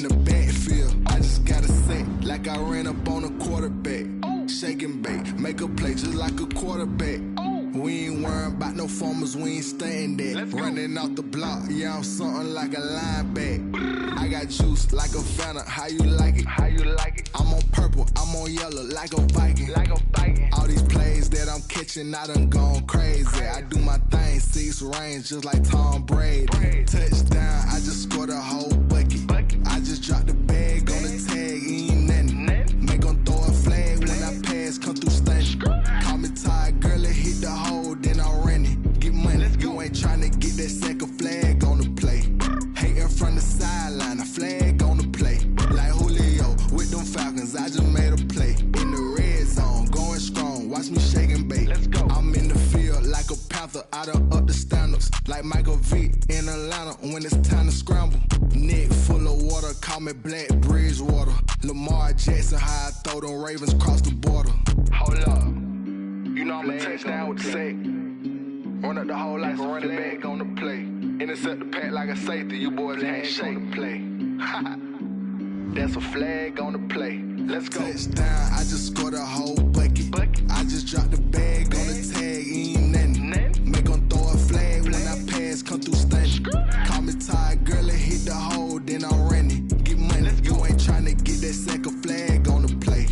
the backfield. I just gotta say, like I ran up on a quarterback. Shake and bake, make a play just like a quarterback. We ain't worrying about no formers, we ain't staying there. Running off the block, yeah, I'm something like a linebacker. I got juice like a Fanta, how you like it? How you like it? I'm on purple, I'm on yellow like a Viking. Like a Viking. All these plays that I'm catching, I done gone crazy. I do my thing, 6 range just like Tom Brady. Touchdown, I just scored a whole bucket. I just dropped the bag on the tag, ain't nothing. Make 'em throw a flag when I pass, come through stunning. Call me tired, girl, it hit the hole, then I ran it. Get money, you ain't tryna get that second flag on the play. Hating from the sideline, a flag on the play. Like Julio with them Falcons, I just made a play. In the red zone, going strong, watch me shake and bake. I'm in the field like a panther, I done up the standards. Like Michael Vick in Atlanta when it's time to scramble. Neck full of water, call me Black Bridgewater. Lamar Jackson, how I throw them Ravens cross the border. Hold up, you know I'm a touchdown with the sack. Run up the whole like a running back on the play. Intercept the pack like a safety, you boys ain't shake the play. That's a flag on the play. Let's go. Touchdown, I just scored a whole bucket. I just dropped the bag on the tag, ain't nothing. Make 'em throw a flag when I pass, come through stunning. Call me tired, girl, it hit the hole, then I ran it. Get money, you ain't tryna get that second flag on the play.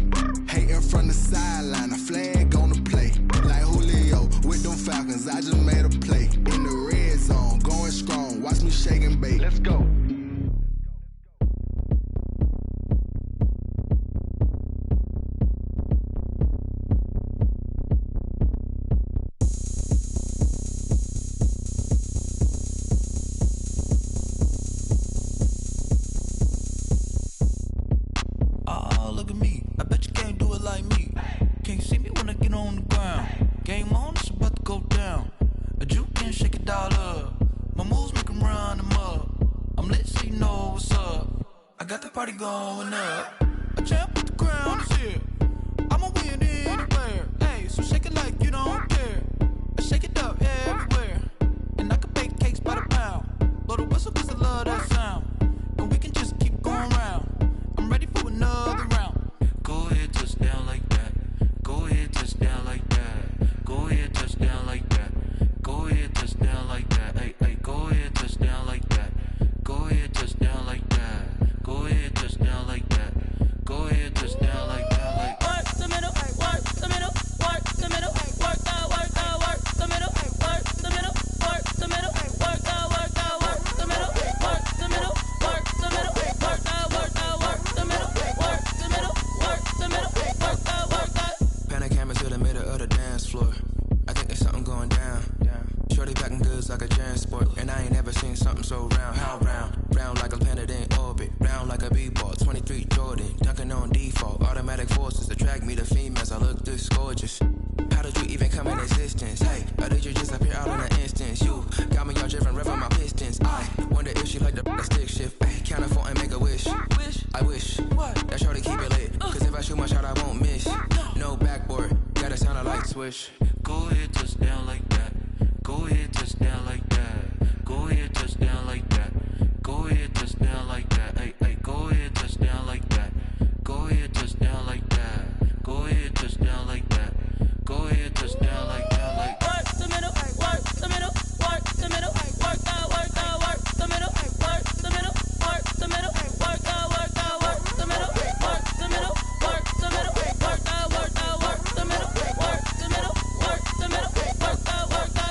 Hating from the sideline, a flag on the play. Like Julio with them Falcons, I just made a play. In the red zone, going strong, watch me shake and bake. Let's go. Party going up. A champ with the crown is here. I'ma win anywhere. Hey, so shake it like you don't care. I shake it up everywhere. And I can bake cakes by the pound. Blow the whistle 'cause I love that sound. And we can just keep going round. I'm ready for another round. Go ahead, touch down like that. Go ahead, touch down like that. Go ahead, touch down like that. Go ahead, touch down like that. Hey, hey, go ahead, touch down like that. Go ahead, touch down like that. Go ahead, touch down like that. Go ahead, touch down like that. Like work the middle, work the middle, work the middle, work the middle, work the middle, work the middle, work the middle, work the middle, work the middle, work the middle, work the middle, work the middle, work the middle, work the middle, work the. Pan a camera to the middle of the dance floor. I think there's something going down. Shorty packing goods like a transport, and I ain't never seen something so round. How round? Round like a planet in orbit, round like a b-ball. 23 Jordan, dunking on default. Automatic forces attract me to females. I look this gorgeous. How did you even come in existence? Hey, or did you just appear out in an instance? You got me all driven, revving my pistons. I wonder if she like the stick shift. Ay, count a four and make a wish. I wish that shorty keep it lit, 'cause if I shoot my shot, I won't miss. No backboard, gotta sound a light switch. Go ahead, touch down like that. Go ahead, touch down like that. Go ahead, touch down like that. Go ahead, touch down like that. Hey, hey, go ahead, touch down like that. Go ahead, touch down like that. Go ahead, touch down like that. Go ahead, touch down like that. Like work the middle, work the middle, work the middle, work the middle, work the middle, work the middle, work the middle, work the middle, work the middle, work the middle, work the middle, work the middle, work the middle, work the middle, work the middle, work the.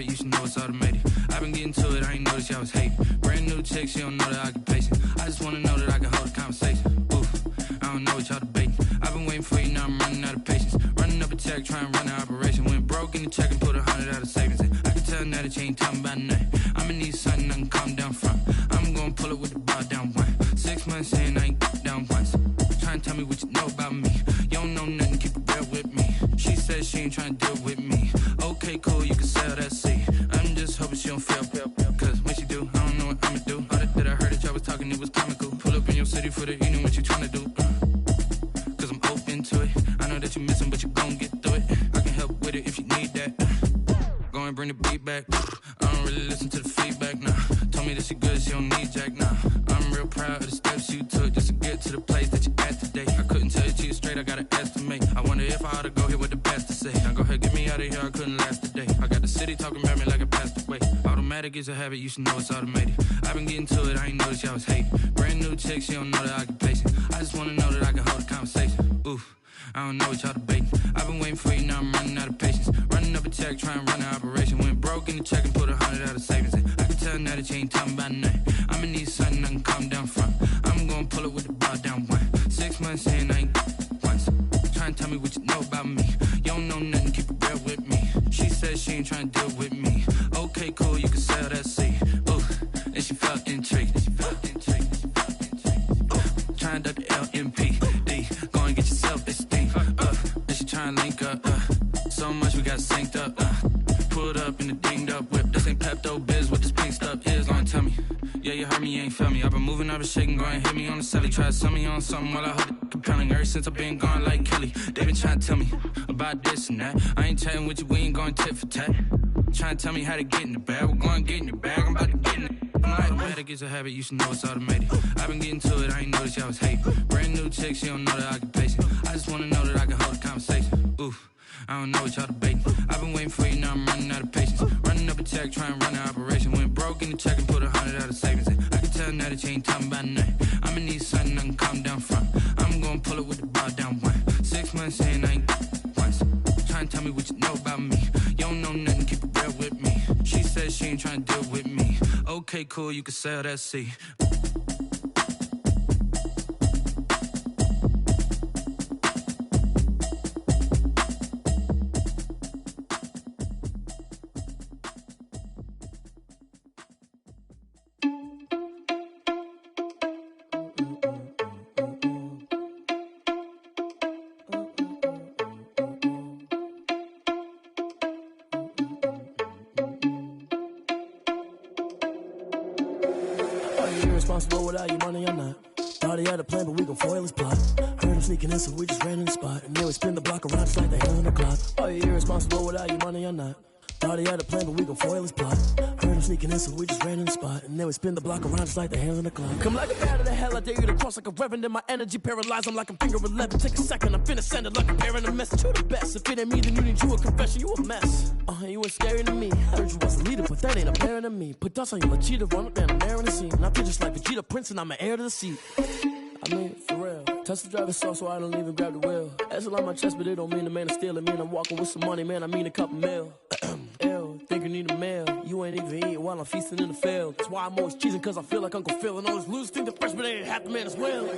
You should know it's automated. I've been getting to it, I ain't noticed y'all was hating. Brand new chick, she don't know the occupation. I just wanna know that I can hold a conversation. Oof, I don't know what y'all debating. I've been waiting for you, now I'm running out of patience. Running up a check, trying to run an operation. Went broke in the check and put 100 out of savings in. I can tell now that you ain't talking about nothing. I'ma need something I can calm down from. I'm gonna pull it with the bar down one. 6 months in, I ain't down once. Trying to tell me what you know about me. You don't know nothing, keep it real with me. She said she ain't trying to deal with me. Okay, cool, you can sell that seat. I'm just hoping she don't fail, 'cause when she do, I don't know what I'ma do. All that I heard that y'all was talking talking, it was comical. Pull up in your city for the evening, what you tryna do? Cause I'm open to it. I know that you missing, but you gon' get through it. I can help with it if you need that. Go and bring the beat back. I don't really listen to the feedback, nah. Told me that she good, she don't need Jack, nah. I'm real proud of the steps you took just to get to the place that you at today. I couldn't tell you to you straight, I gotta estimate. I wonder if I ought to go here with the pastor say. Now go ahead, get me out of here, I couldn't last a day. I got the city talking about me like I passed away. Automatic is a habit, you should know it's automated. I've been getting to it, I ain't noticed y'all was hating. Brand new chick, she don't know that I can place it. I just wanna know that I can hold a conversation. Oof. I don't know what y'all debating. I've been waiting for you, now I'm running out of patience. Running up a check, trying to run an operation. Went broke in the check and put 100 out of savings. I can tell now that you ain't talking about nothing. I'ma need something I can calm down from. I'm gonna pull it with the bar down one. 6 months in, I ain't once. Trying to tell me what you know about me. You don't know nothing, keep it real with me. She said she ain't trying to deal with me. Okay, cool, you can sell that seed. Ooh, and she felt intrigued. Trying to duck the LMPD. Go and get yourself esteem. And she trying to link up. So much we got synced up. Pulled up in the dinged up whip. This ain't Pepto Biz, what this pink stuff is. Gonna tell me. Yeah, you heard me, you ain't felt me. I've been moving, I've been shaking, go and hit me on the celly. Try to sell me on something while I hold it compelling. Ever since I've been gone like Kelly, they been trying to tell me about this and that. I ain't chatting with you, we ain't going tit for tat. Trying to tell me how to get in the bag. We're going to get in the bag, I'm about to get in it. Automatic is a habit, you should know it's automated. I've been getting to it, I ain't noticed y'all was hating. Brand new chick, she don't know that I can pace it. I just wanna know that I can hold a conversation. Oof, I don't know what y'all debating. I've been waiting for you, now I'm running out of patience. Running up a check, trying to run an operation. Went broke in the check and put 100 out of savings. I can tell now that you ain't talking about nothing. I'ma need something I can calm down from. I'm gonna pull it with the bar down one. 6 months in, I ain't once. Trying to tell me what you know about me. You don't know nothing, keep it real with me. She said she ain't trying to deal with me. Okay, cool, you can sell that seed. Irresponsible without your money or not. Thought he had a plan, but we gon' foil his plot. Heard him sneaking in, so we just ran in the spot. And then we spin the block around just like the hell in the clock. Are you irresponsible without your money or not? Thought he had a plan, but we gon' foil his plot. Heard him sneaking in, so we just ran in the spot. And then we spin the block around just like the hell in the clock. Come like a bat of the hell, I dare you to cross like a reverend. And my energy paralyzed, I'm like I'm finger 11. Take a second, I'm finna send it like I'm bearing a message. You the best, if it ain't me, then you need you a confession. You a mess, you was scary to me. Heard you was a leader, but that ain't apparent to me. Put dust on you like cheetah, run up and I'm there in the scene. And I feel just like Vegeta Prince and I'm an heir to the seat. I mean, for real. Touch the driver's soft so I don't even grab the wheel. That's on my chest, but it don't mean the man is stealing. Mean I'm walking with some money, man, I mean a couple mil. Ew, think you need a meal. You ain't even eating while I'm feasting in the field. That's why I'm always cheesing, cause I feel like Uncle Phil. And all those losers think the freshman ain't half the man as well.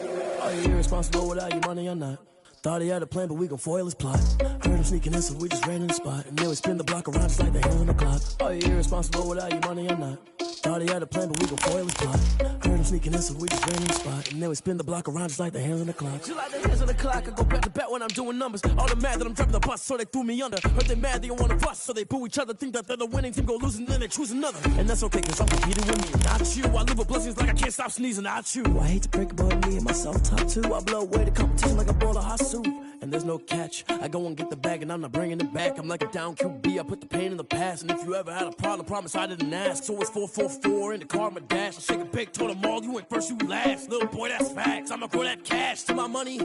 Are you irresponsible without your money or not? Thought he had a plan, but we gon' foil his plot. Heard him sneaking in, so we just ran in the spot. And then we spin the block around just like the hell in the clock. Are you irresponsible without your money or not? Thought he had a plan, but we gon' foil his plot. Heard him sneaking in, so we just ran in the spot. And then we spin the block around just like the hands on the clock. Just like the hands on the clock, I go back to back when I'm doing numbers. All the mad that I'm driving the bus, so they threw me under. Heard they mad, they don't wanna bust, so they boo each other. Think that they're the winning team, go losing, then they choose another. And that's okay, cause I'm competing with me, not you. I live with blessings like I can't stop sneezing, not you. I hate to break about me and myself top two. I blow away the competition like a bowl of hot soup. And there's no catch, I go and get the bag and I'm not bringing it back. I'm like a down QB, I put the pain in the past. And if you ever had a problem, promise I didn't ask. So it's 444 in the car, my dash. I shake a big, told them all, you went first, you last. Little boy, that's facts, I'ma throw that cash to my money. You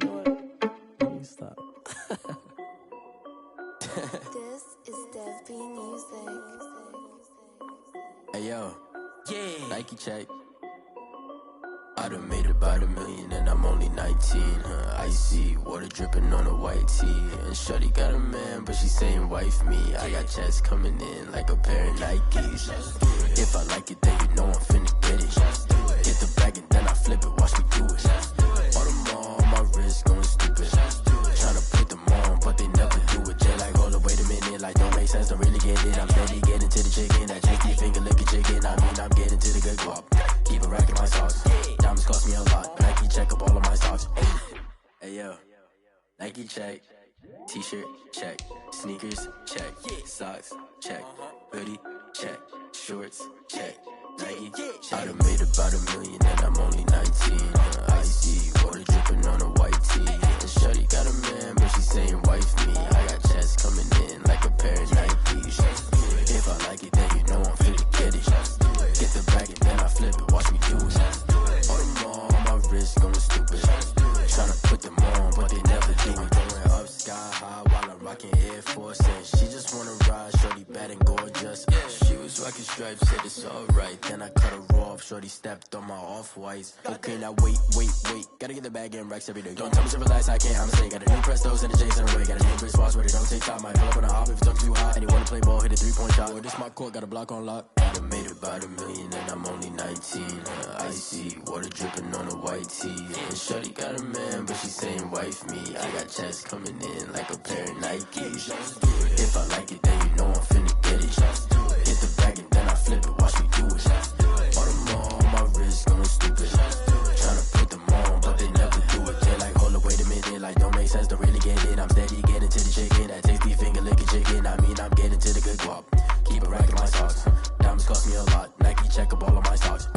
know what? Let me stop. This is Dev B Music. Hey yo, yeah, Nike check. I done made about $1 million and I'm only 19, icy, water dripping on a white tee. And shawty got a man, but she saying wife me. I got checks coming in like a pair of Nikes. If I like it, then you know I'm finna get it. Get the bag and then I flip it, watch me do it. All them on my wrist going stupid. Tryna put them on, but they never do it. Jay like, hold up, wait a minute, like don't make sense, don't really get it. I'm steady getting to the chicken, that janky finger licking chicken. I mean, I'm getting to the good guap. Keep it racking my sauce. Diamonds cost me a lot. Nike check up all of my socks. Hey yo, Nike check. T-shirt check. Sneakers check. Socks check. Hoodie check. Shorts check. I done made about $1 million and I'm only 19. Icy water dripping on a white tee. And shorty got a man, but she saying wife me. I got checks coming in like a pair of Nikes. If I like it, then you know I'm finna get it. Get the bag and then I flip it, watch me do it. All them all on my wrist going stupid. Tryna put them on, but they never do it. Going up sky high while I'm rocking Air Force. And she just wanna ride, shorty bad and gorgeous. She was rocking stripes, said it's alright. Then I cut her off, shorty stepped on my off-whites. Okay, now wait. Gotta get the bag and racks every day. Don't tell me to relax, I can't, I'm a got a new Prestos and a Jason away. Got a new Chris Fox where they don't take time. Might pull up on a hop if it's too hot. And he wanna play ball, hit a 3-point shot. Well, this my court, got a block on lock. I done made about $1 million and I'm only 19. Icy water dripping on a white tee. And shorty got a man, but she saying wife me. I got checks coming in like a pair of Nikes. If I like it, then you know I'm finna get it. Hit the bag and then I flip it, watch me do it. All them all on my wrist going stupid. Tryna put them on, but they never do it. They're like, hold up, wait a minute, like don't make sense, don't really get it. I'm steady getting to the chicken, that tasty finger licking chicken. I mean, I'm getting to the good guap. Keep it racking my socks. Diamonds cost me a lot. Nike check up all of my stocks.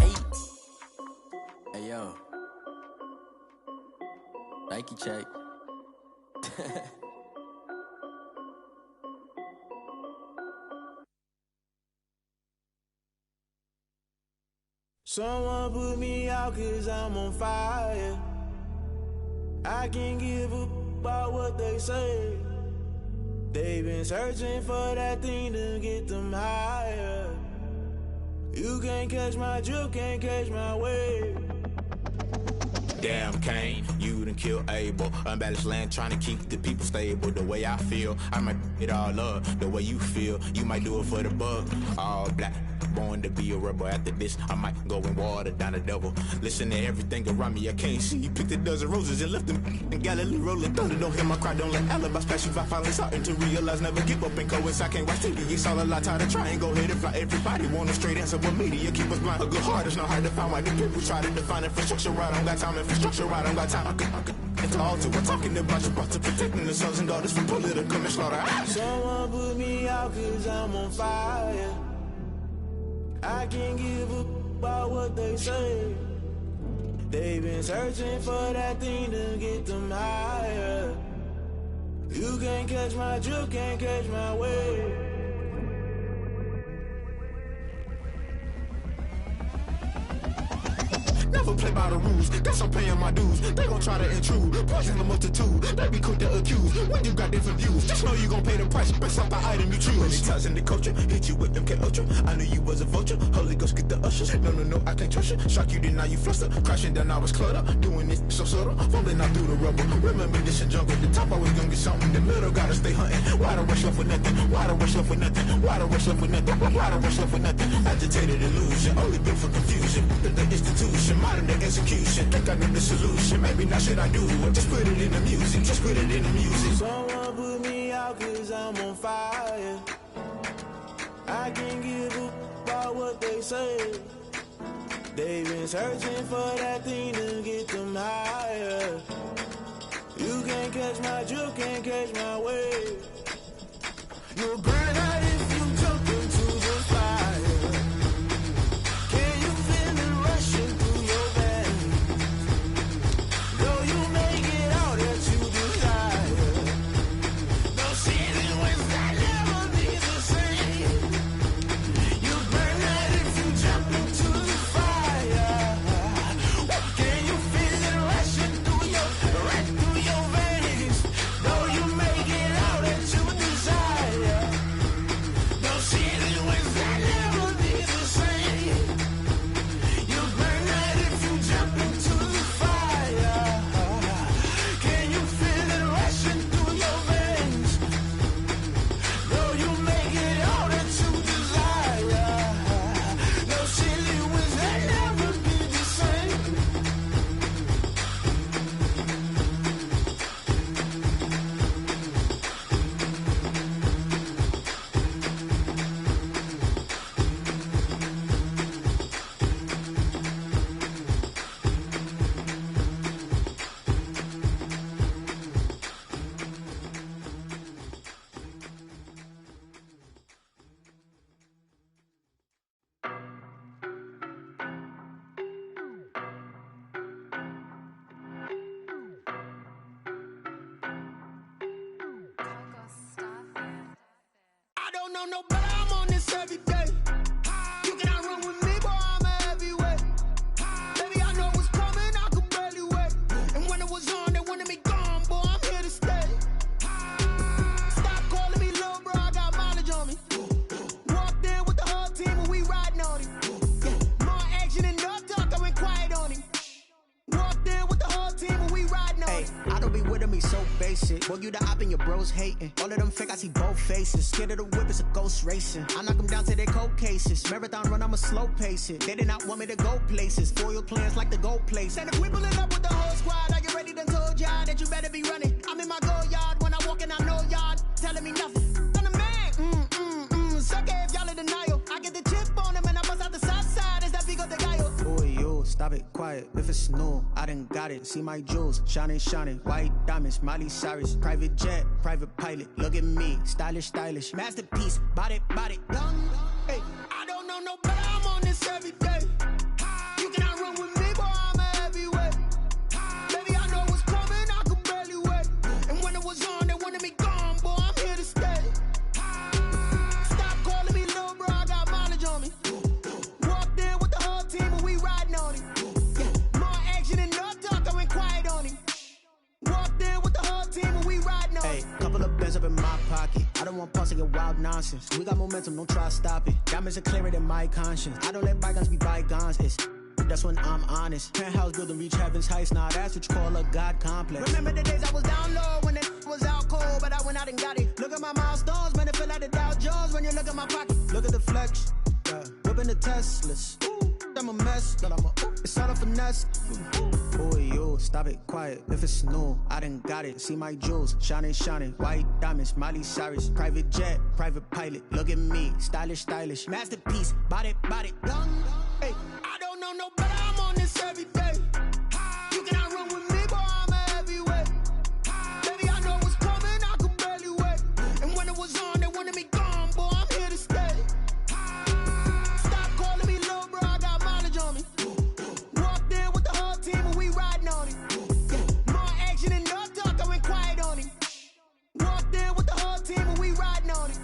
Hey yo, Nike check. Someone put me out 'cause I'm on fire. I can't give up about what they say. They've been searching for that thing to get them higher. You can't catch my drift, can't catch my wave. Damn Kane, you done killed Abel. Unbalanced land trying to keep the people stable. The way I feel, I might it all up. The way you feel, you might do it for the bug. All black, born to be a rebel. After this, I might go and water down the devil. Listen to everything around me, I can't see. Picked a dozen roses and left them in Galilee rolling thunder. Don't hear my cry, don't let alibis pass you. I finally starting to realize, never give up and coincide. Can't watch TV, it's all a lot. Tired of trying, go ahead and fly. Everybody want a straight answer, but media keep us blind. A good heart is not hard to find. Why the people try to define infrastructure right? I don't got time, infrastructure right, I don't got time. I could it's all to we're talking about you, about to protecting the sons and daughters from political and slaughter. Someone put me out 'cause I'm on fire. I can't give up about what they say. They've been searching for that thing to get them higher. You can't catch my drift, can't catch my wave. Never play by the rules, guess I'm paying my dues. They gon' try to intrude, poison the multitude. They be quick to accuse, when you got different views. Just know you gon' pay the price, based off the item you choose. Many times in the culture, hit you with MK Ultra. I knew you was a vulture, Holy Ghost get the ushers. No, I can't trust you. Shock you, then now you fluster. Crashing down, I was cluttered. Doing this so subtle, fumbling out through the rubble. Remember this in jungle, the top always gonna get something. The middle gotta stay hunting. Why the rush left with nothing? Why the rush left with nothing? Why the rush left with nothing? Why the rush left with nothing? Agitated illusion, only built for confusion. The institution, modern day execution. Think I know the solution, maybe not should I do it. Just put it in the music, just put it in the music. Someone put me out 'cause I'm on fire. I can't give up about what they say. They've been searching for that thing to get them higher. You can't catch my drift, can't catch my wave. You'll burn out if you jump into the fire. Can you feel it rushing through your veins? Though you make it out that you desire. No season when that never be the same. You burn out if you jump into the fire. Can you feel it rushing through your veins? Though you make it out that you desire. know no better, I'm on this every day. You cannot run with me, boy, I'm a heavyweight. Baby, I know what's coming, I could barely wait. And when it was on, they wanted me gone, boy, I'm here to stay. Stop calling me little bro, I got mileage on me. Walked in with the whole team and we riding on him. More action and no talk, I went quiet on him. Walked in with the whole team and we riding on him. I don't be with him, he so basic. Boy, you the op and your bros hating. All of them fake, I see both faces. Scared of the whip, it's a ghost racing. I knock them down to their cold cases. Marathon run, I'ma slow pace it. They did not want me to go places. Foil plans like the gold place. And if we pulling up with the whole squad, I get ready done told y'all that you better be running. I'm in my go yard when I walk in, I know y'all telling me nothing. I'm the man, suck it if y'all in denial. I get the chip on him and I bust out the south side. Is that big of the guy? Boy, you, stop it, quiet. If it's new, I done got it. See my jewels, shining, white diamonds, Miley Cyrus. Private jet, private pilot. Look at me, stylish, masterpiece. Body, young. Hey, I don't know no better, I'm on this every day. You cannot run with me, boy, I'm a heavyweight. Baby, I know what's coming, I could barely wait. And when it was on, they wanted me gone, boy, I'm here to stay. Stop calling me little bro, I got mileage on me. Walked in with the whole team and we riding on him. More action and no talk, I went quiet on him. Walked in with the whole team and we riding on him. Couple of bands up in my pocket. I don't want pause to get wild nonsense. We got momentum, don't try to stop it. Diamonds are clearer than my conscience. I don't let bygones be bygones. That's when I'm honest. Penthouse building reach heaven's heights. Now that's what you call a God complex. Remember the days I was down low when it was out cold, but I went out and got it. Look at my milestones, man, it feel like the Dow Jones when you look at my pocket. Look at the flex, whipping the Teslas. I'm a mess, but it's all a finesse. Boy, you, stop it, quiet. If it's new, I done got it. See my jewels, shining, white diamonds, Miley Cyrus. Private jet, private pilot. Look at me, stylish, masterpiece. Body, young. Hey, I don't know no better, I'm on this every day. You cannot run with me, boy, I'm a heavyweight. Baby, I know what's coming, I could barely wait. And when it was on, they wanted me gone, boy, I'm here to stay. Stop calling me little bro, I got mileage on me. Walked in with the whole team and we riding on him. More action and no talk, I went quiet on him. Walked in with the whole team and we riding on him.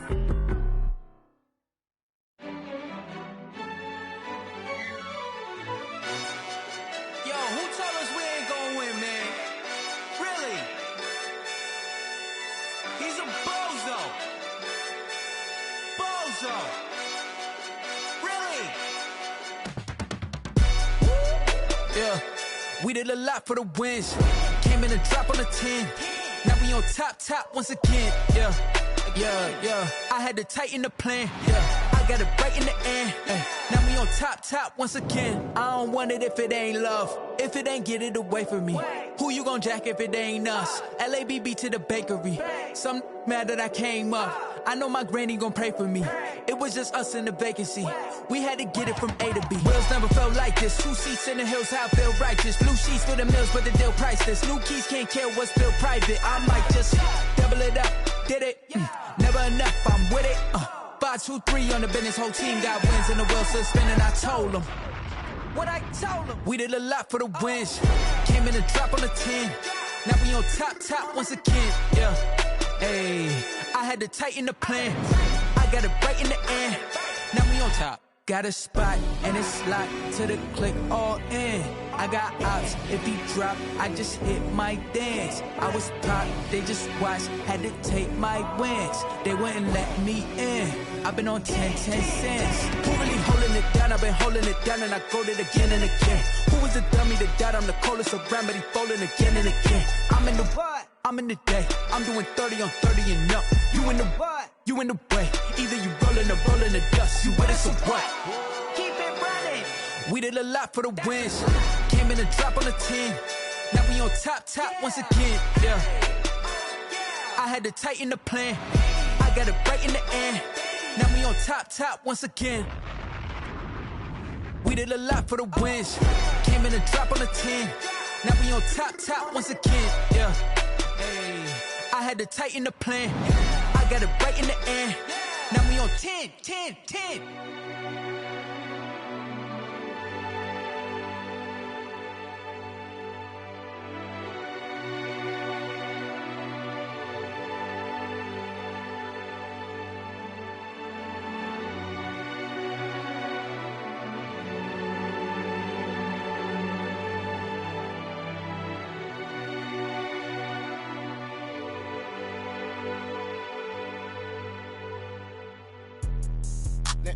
Yeah, we did a lot for the wins. Came in a drop on the 10. Now we on top once again. Yeah. I had to tighten the plan. Yeah, I got it right in the end. Now we on top once again. I don't want it if it ain't love. If it ain't, get it away from me. Who you gon' jack if it ain't us? LABB to the bakery. Some mad that I came up. I know my granny gon' pray for me. It was just us in the vacancy. We had to get it from A to B. Wheels never felt like this. 2 seats in the hills, how I feel righteous. Blue sheets for the mills, but the deal priceless. New keys can't care what's still private. I might just double it up. Did it? Never enough, I'm with it. 5, 2, 3 on the business. Whole team got wins and the wheels still spinning. I told them what I told them. We did a lot for the wins. Came in a drop on the 10. Now we on top once again. Yeah. Hey, I had to tighten the plan. I got it right in the end. Now we on top. Got a spot and it's locked to the click all in. I got ops, if he drop, I just hit my dance. I was top, they just watched, had to take my wins. They wouldn't let me in. I've been on 10 cents. Who really holding it down? I've been holding it down and I go it again and again. Who was the dummy that died? I'm the coldest around, but he falling again and again. I'm in the what? I'm in the day. I'm doing 30 on 30 and up. You in the what? You in the way. Either you rolling or rolling the dust. You with us or what? Keep it running. We did a lot for the wins. Came in a drop on the 10. Now we on top once again. Yeah. I had to tighten the plan. I got it right in the end. Now we on top once again. We did a lot for the wins. Came in a drop on the 10. Now we on top once again. Yeah. Hey, I had to tighten the plan. I got it right in the end. Now we on 10.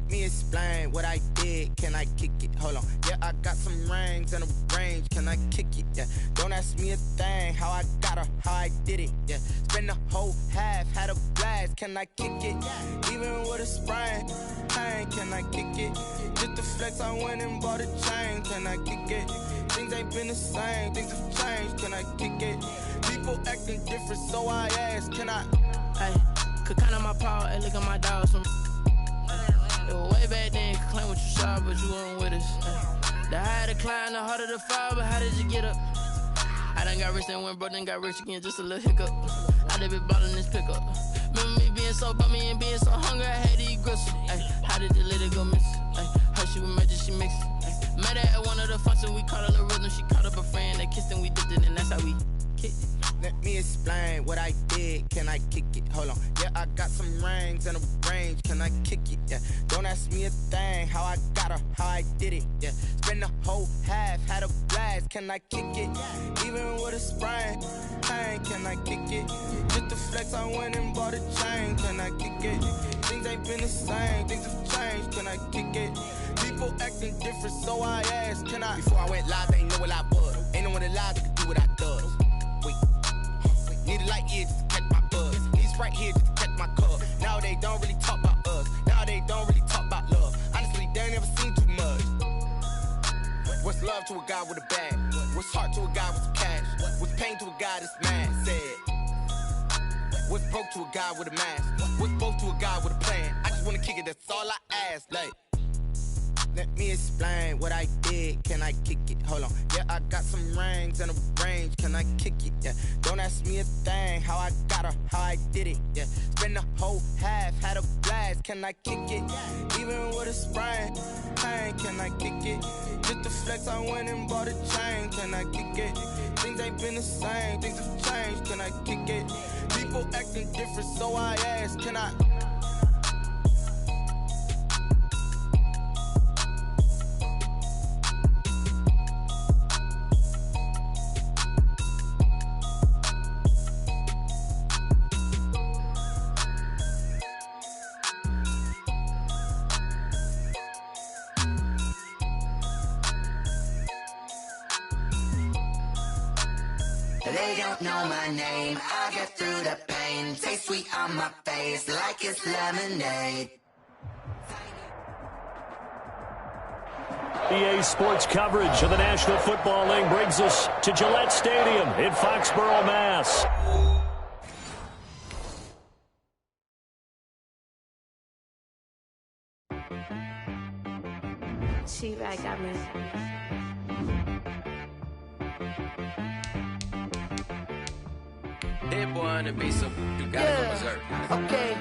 Let me explain what I did. Can I kick it? Hold on. Yeah, I got some rings and a range. Can I kick it? Yeah. Don't ask me a thing. How I got her, how I did it. Yeah. Spend the whole half, had a blast. Can I kick it? Even with a sprain. Pain, can I kick it? Just the flex, I went and bought a chain. Can I kick it? Things ain't been the same. Things have changed. Can I kick it? People acting different, so I ask. Can I? Hey, could count on my power and look at my dogs. It was way back then, could claim what you saw, but you weren't with us. The higher the climb, the harder the fall, but how did you get up? I done got rich and went broke, then got rich again, just a little hiccup. I done been ballin' this pickup. Remember me being so bummy and being so hungry, I had to eat gristle. Ay, how did the lady go miss? Ay, her she was magic, she mixed. Met her at one of the functions, we caught a little rhythm, she caught up a friend, they kissed and we dipped it, and that's how we kicked it. Let me explain what I did. Can I kick it? Hold on. Yeah, I got some rings and a range. Can I kick it? Yeah. Don't ask me a thing. How I got her, how I did it. Yeah. Spend the whole half, had a blast. Can I kick it? Even with a sprain. Pain, can I kick it? Just the flex, I went and bought a chain. Can I kick it? Things ain't been the same. Things have changed. Can I kick it? People acting different, so I asked. Can I? Before I went live, they ain't know what I was. Ain't no one alive that could do what I does. Wait. Need a light year just to catch my buzz. Need Sprite here just to catch my cup. Now they don't really talk about us. Now they don't really talk about love. Honestly, they ain't never seen too much. What's love to a guy with a bag? What's heart to a guy with some cash? What's pain to a guy that's mad? Said. What's broke to a guy with a mask? What's both to a guy with a plan? I just wanna kick it, that's all I ask. Like, let me explain what I did. Can I kick it? Hold on. Yeah, I got some rings and a range. Can I kick it? Yeah. Don't ask me a thing. How I got her, how I did it. Yeah. Spend the whole half, had a blast. Can I kick it? Even with a sprain. Pain, can I kick it? Just the flex, I went and bought a chain. Can I kick it? Things ain't been the same. Things have changed. Can I kick it? People acting different, so I ask. Can I? They don't know my name, I get through the pain. Taste sweet on my face like it's lemonade. EA Sports coverage of the National Football League brings us to Gillette Stadium in Foxborough, Mass. She-Bag got me. That boy on the beat, so you gotta go berserk. Okay.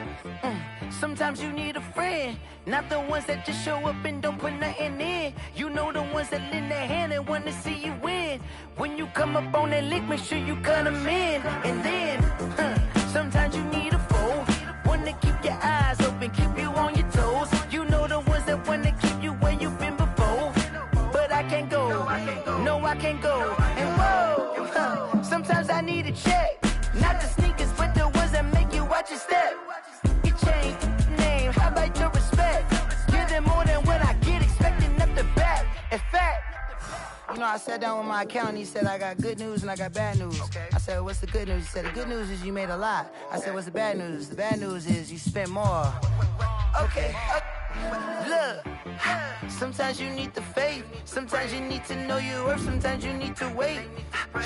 Sometimes you need a friend, not the ones that just show up and don't put nothing in. You know the ones that lend their hand and want to see you win. When you come up on that lick, make sure you cut them in. And then, sometimes you need a foe, one to keep your eyes open, keep you on your toes. You know the ones that want to keep you where you've been before. But I can't go, no I can't go. And whoa, sometimes I need a check. Not the sneakers, but the ones that make you watch your step. You change name, how about your respect? Give them more than what I get, expecting up the back. In fact, you know, I sat down with my accountant, he said, I got good news and I got bad news. I said, what's the good news? He said, the good news is you made a lot. I said, what's the bad news? The bad news is you spent more. Okay. Look, sometimes you need the faith, sometimes you need to know your worth, sometimes you need to wait.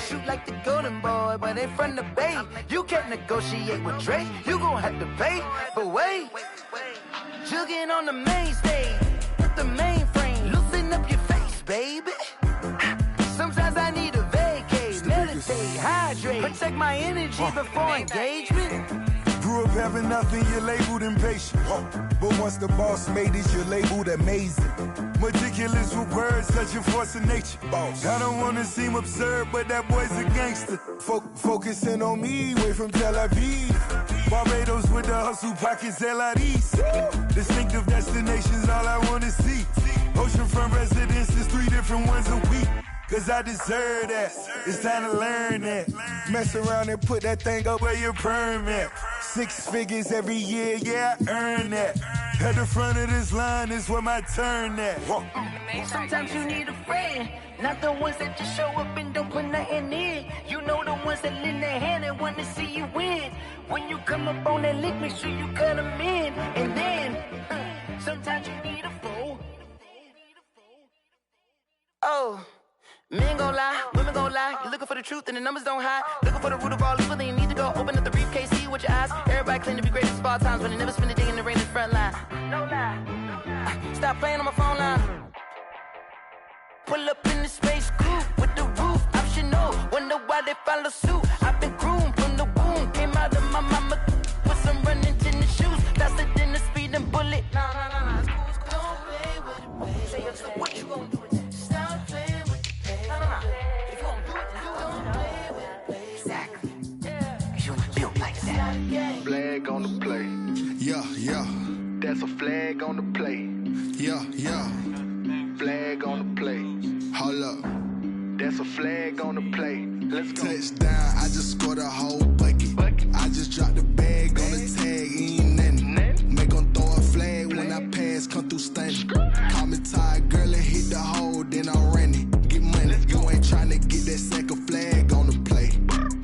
Shoot like the golden boy, but in front of the bay. You can't negotiate with Drake, you gon' have to pay. But wait, jugging on the main stage, with the mainframe, loosen up your face, baby. Sometimes I need a vacate, meditate, hydrate, protect my energy before engagement. Grew up having nothing, you're labeled impatient. But once the boss made it, you're labeled amazing. Meticulous with words, such a force of nature. I don't wanna seem absurd, but that boy's a gangster. Focusing on me, way from Tel Aviv. Barbados with the hustle pockets, LIDs. Distinctive destinations, all I wanna see. Oceanfront residences, 3 different ones a week. Cause I deserve that, it's time to learn that. Mess around and put that thing up where your perm at. 6 figures every year, yeah, I earn that. At the front of this line is where my turn at. Sometimes you need a friend, not the ones that just show up and don't put nothing in. You know the ones that lend their hand and want to see you win. When you come up on that lick, make sure you cut them in. And then, sometimes you need a fool. Oh, men gon' lie, women gon' lie. You're looking for the truth and the numbers don't hide. Looking for the root of all evil, then you need to go open up the briefcase, see with your eyes. Everybody claim to be great at all times, but they never spend a day in the rain in the front line. No lie. Stop playing on my phone line. Pull up in the space coupe with the roof optional. Wonder why they follow suit. I've been groomed from the womb. Came out of my mama with some running tennis shoes. Faster than the speeding bullet. Nah. It's cool. Don't play with it, baby. Say so what you gon' do with it? Stop playing with it, baby. Nah. If you gon' do it, then don't play with it, baby. Exactly. Cause you ain't built like that. Flag on the play. Yeah. That's a flag on the play. Yeah. Flag on the play. Hold up. That's a flag on the play. Let's go. Touchdown, I just scored a whole bucket. I just dropped the bag on the tag, ain't nothing. Make them throw a flag when I pass, come through stunning. Call me tired, girl, and hit the hole, then I'm running. Get money, you ain't tryna get that second flag on the play.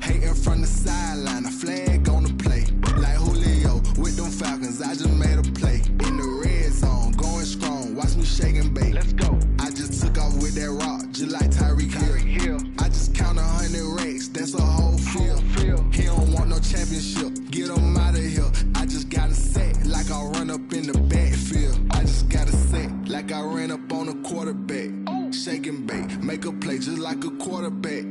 Hating from the sideline, a flag on the play. Like Julio with them Falcons, I just made a play. In the red zone, going strong, watch me shake and bake. Let's go. I just took off with that rock, just like Tyreek Hill. I just count 100 racks, that's a whole field. He don't want no championship, get him out of here. I just got a set, like I run up in the backfield. I just got a set, like I ran up on a quarterback. Shake and bake, make a play just like a quarterback.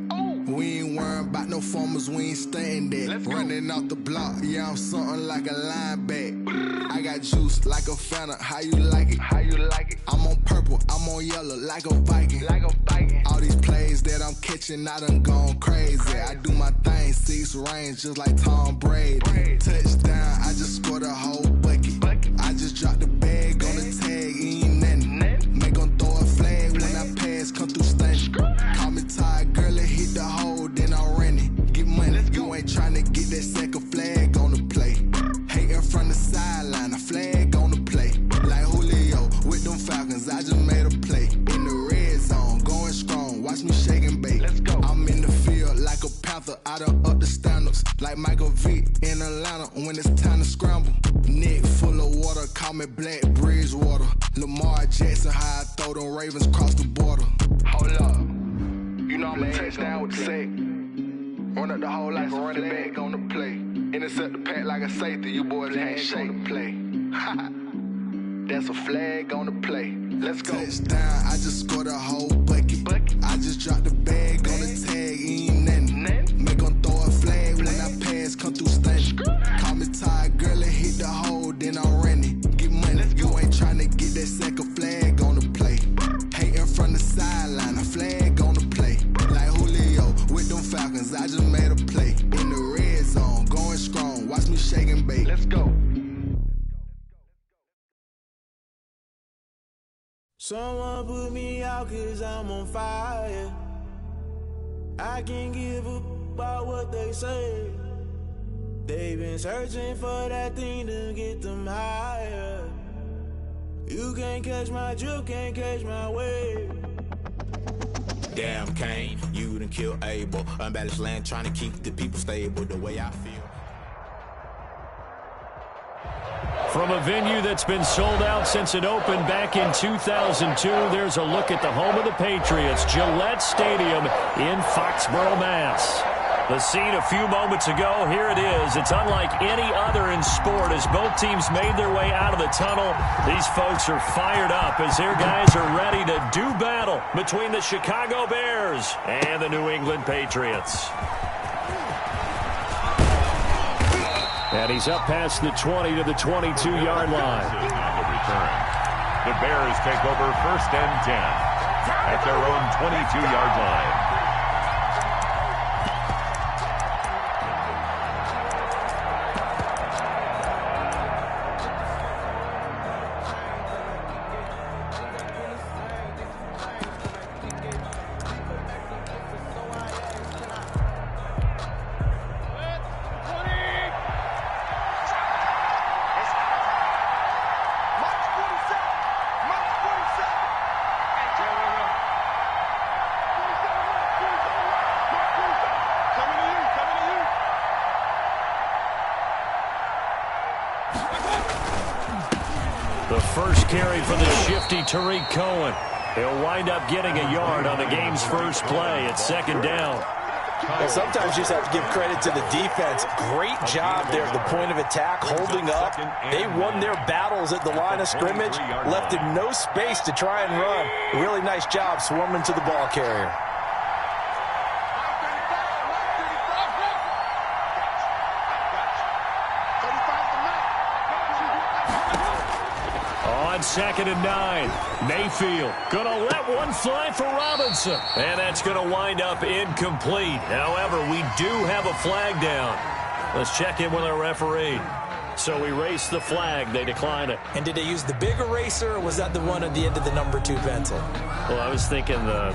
We ain't worrying about no formers, we ain't staying there. Running off the block, yeah, I'm something like a linebacker. I got juice like a Fanta, how you like it? I'm on purple, I'm on yellow like a Viking. All these plays that I'm catching, I done gone crazy. I do my thing, 6 range just like Tom Brady. Touchdown, I just scored a whole bucket. I just dropped the bag on the tag, ain't nothing. Make them throw a flag when I pass, come through stunning. Call me tired, girl, and hit the hole, then I'm running. Get money, you ain't tryna get that second flag on the play. Hating from the sideline, a flag on the play. Like Julio with them Falcons, I just made a play. In the red zone, going strong, watch me shake and bake. Let's go. I'm in the field like a Panther, I done up the standards. Like Michael Vick in Atlanta when it's time to scramble. Neck full of water, call me Black Bridgewater. Lamar Jackson, how I throw them Ravens cross the border. Hold up. You know I'm a touchdown with the sack. Run up the whole like a running back on the play. Intercept the pack like a safety, you boys ain't shake the play. That's a flag on the play. Let's go. Touchdown, I just scored a whole bucket. I just dropped the bag on the tag, ain't nothing. Make them throw a flag when I pass, come through stunning. Call me tired, girl, and hit the hole, then I'm running. Get money, you ain't tryna get that second flag on the play. Hating from the sideline, a flag on the play. Like Julio with them Falcons, I just made a play. In the red zone, going strong, watch me shake and bake. Let's go. Someone put me out cause I'm on fire. I can't give up about what they say. They've been searching for that thing to get them higher. You can't catch my drift, can't catch my wave. Damn, Kane, you done killed Abel. Unbalanced land, trying to keep the people stable the way I feel. From a venue that's been sold out since it opened back in 2002, there's a look at the home of the Patriots, Gillette Stadium in Foxborough, Mass. The scene a few moments ago, here it is. It's unlike any other in sport as both teams made their way out of the tunnel. These folks are fired up as their guys are ready to do battle between the Chicago Bears and the New England Patriots. And he's up past the 20 to the 22-yard line. On the return. The Bears take over 1st and 10 at their own 22-yard line. The first carry for the shifty Tariq Cohen. He'll wind up getting a yard on the game's first play. It's second down. Well, sometimes you just have to give credit to the defense. Great job there at the point of attack, holding up. They won their battles at the line of scrimmage, left him no space to try and run. Really nice job swarming to the ball carrier. On 2nd and 9, Mayfield gonna let one fly for Robinson. And that's gonna wind up incomplete. However, we do have a flag down. Let's check in with our referee. So we race the flag. They decline it. And did they use the big eraser, or was that the one at the end of the number 2 pencil? Well, I was thinking the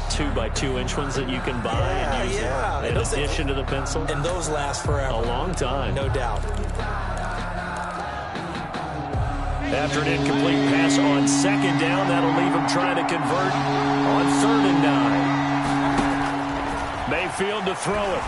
2x2-inch ones that you can buy and use in addition to the pencil. And those last forever. A long time. No doubt. After an incomplete pass on 2nd down, that'll leave him trying to convert on 3rd and 9. Mayfield to throw it.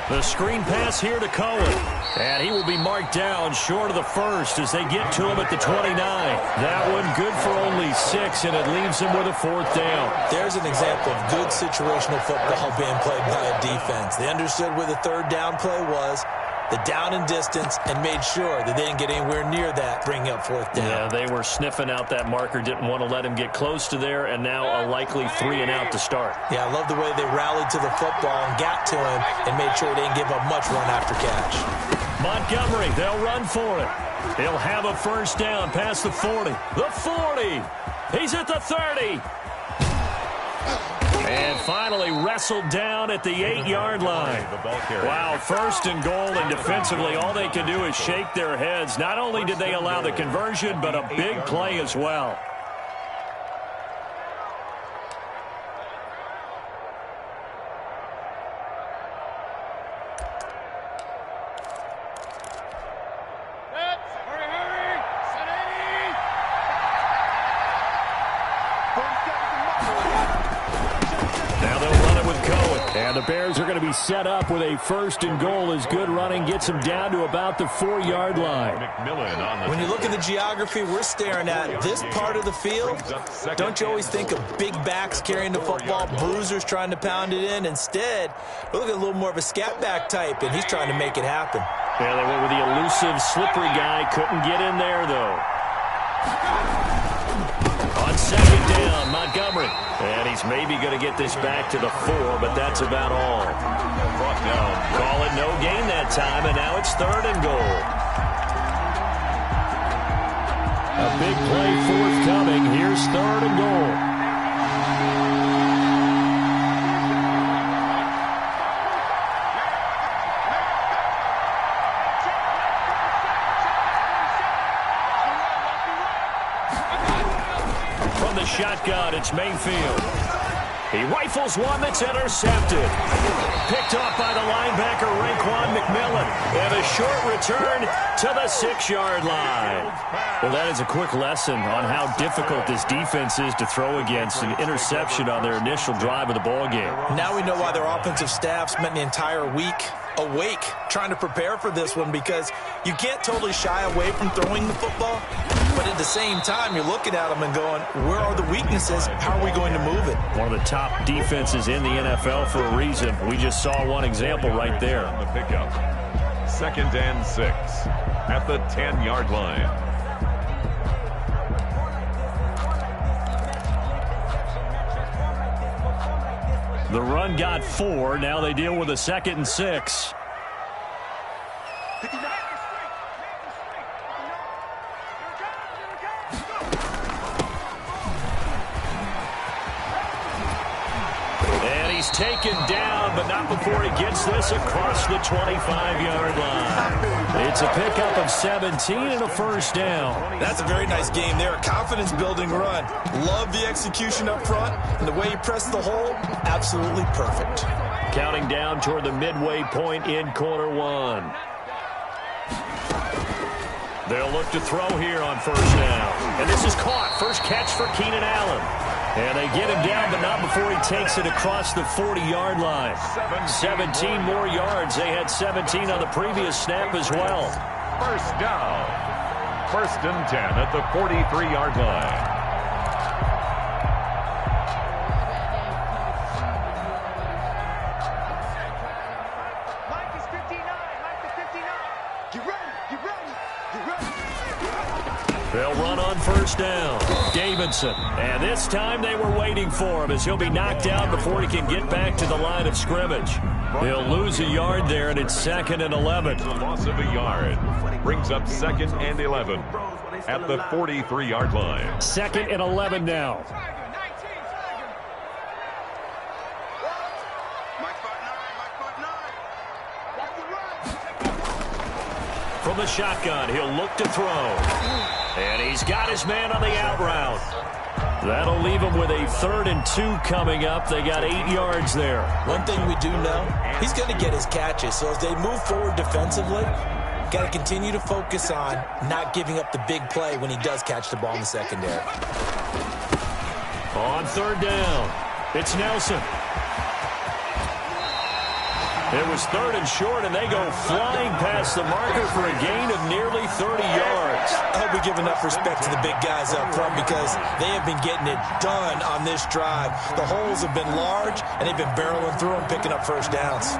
The screen pass here to Cohen. And he will be marked down short of the first as they get to him at the 29. That one good for only 6, and it leaves him with a 4th down. There's an example of good situational football being played by a defense. They understood where the 3rd down play was, the down and distance, and made sure that they didn't get anywhere near that, bringing up 4th down. Yeah, they were sniffing out that marker, didn't want to let him get close to there, and now a likely 3 and out to start. Yeah, I love the way they rallied to the football and got to him and made sure they didn't give up much run after catch. Montgomery, they'll run for it. He'll have a 1st down past the 40. The 40. He's at the 30. And finally wrestled down at the 8-yard line. Wow, 1st and goal, and defensively all they can do is shake their heads. Not only did they allow the conversion, but a big play as well. And the Bears are going to be set up with a 1st and goal as good running gets them down to about the 4-yard line. When you look at the geography we're staring at, this part of the field, don't you always think of big backs carrying the football, bruisers trying to pound it in? Instead, we look at a little more of a scat back type, and he's trying to make it happen. Yeah, they went with the elusive, slippery guy. Couldn't get in there, though. On 2nd down, Montgomery. And he's maybe going to get this back to the 4, but that's about all. Brought down. Call it no gain that time, and now it's 3rd and goal. A big play forthcoming. Here's 3rd and goal. Shotgun, it's Mayfield. He rifles one that's intercepted. Picked off by the linebacker, Raekwon McMillan. And a short return to the 6-yard line. Well, that is a quick lesson on how difficult this defense is to throw against. An interception on their initial drive of the ballgame. Now we know why their offensive staff spent the entire week awake trying to prepare for this one, because you can't totally shy away from throwing the football, but at the same time you're looking at them and going, where are the weaknesses? How are we going to move it? One of the top defenses in the NFL for a reason. We just saw one example right there. On the pickup. 2nd and 6 at the 10-yard line. The run got 4. Now they deal with a 2nd and 6. And he's taken down, but not before he gets this across the 25-yard line. It's a pickup of 17 and a 1st down. That's a very nice game there. A confidence-building run. Love the execution up front, and the way he pressed the hole, absolutely perfect. Counting down toward the midway point in quarter 1. They'll look to throw here on 1st down. And this is caught. First catch for Keenan Allen. And they get him down, but not before he takes it across the 40-yard line. 17 more yards. They had 17 on the previous snap as well. 1st down. first and 10 at the 43-yard line. They'll run on first down. Davidson. And this time they were waiting for him as he'll be knocked out before he can get back to the line of scrimmage. He'll lose a yard there, and it's 2nd and 11. The loss of a yard brings up 2nd and 11 at the 43-yard line. 2nd and 11 now. From the shotgun, he'll look to throw. And he's got his man on the out route. That'll leave him with a 3rd and 2 coming up. They got 8 yards there. One thing we do know, he's going to get his catches. So as they move forward defensively, got to continue to focus on not giving up the big play when he does catch the ball in the secondary. On 3rd down, it's Nelson. It was 3rd and short, and they go flying past the marker for a gain of nearly 30 yards. I hope we give enough respect to the big guys up front because they have been getting it done on this drive. The holes have been large, and they've been barreling through them, picking up first downs.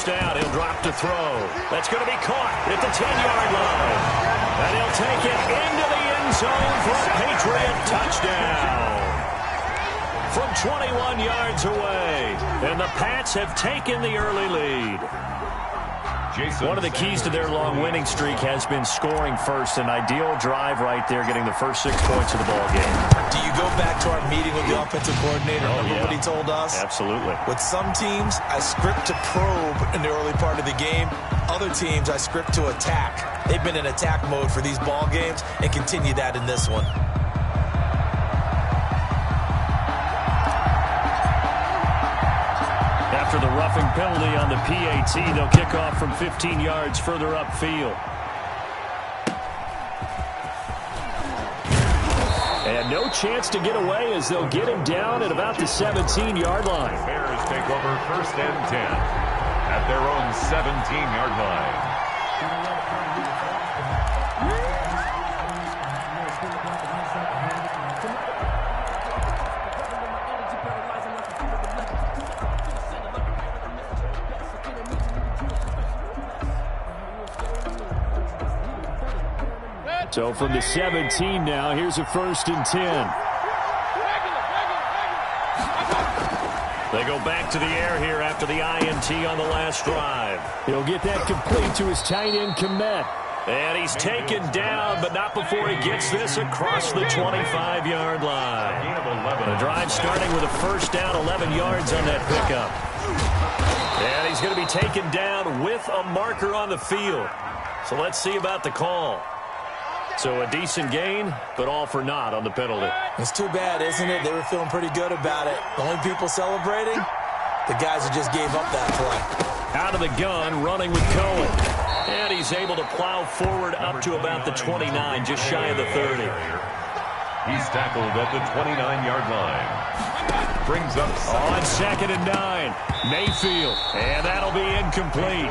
Down, he'll drop to throw. That's going to be caught at the 10-yard line. And he'll take it into the end zone for a Patriot touchdown. From 21 yards away. And the Pats have taken the early lead. One of the keys to their long winning streak has been scoring first. An ideal drive right there, getting the first 6 points of the ball game. Do you go back to our meeting with the offensive coordinator? Remember what he told us? Absolutely. With some teams, I script to probe in the early part of the game. Other teams, I script to attack. They've been in attack mode for these ball games and continue that in this one. After the roughing penalty on the PAT, they'll kick off from 15 yards further upfield. And no chance to get away as they'll get him down at about the 17-yard line. The Bears take over 1st and 10 at their own 17-yard line. So from the 17 now, here's a 1st and 10. They go back to the air here after the INT on the last drive. He'll get that complete to his tight end, Komet. And he's taken down, but not before he gets this across the 25-yard line. The drive starting with a 1st down, 11 yards on that pickup. And he's going to be taken down with a marker on the field. So let's see about the call. So a decent gain, but all for naught on the penalty. It's too bad, isn't it? They were feeling pretty good about it. The only people celebrating, the guys who just gave up that play. Out of the gun, running with Cohen. And he's able to plow forward up to about the 29, just shy of the 30. He's tackled at the 29-yard line. Brings up on 2nd and 9. Mayfield. And that'll be incomplete.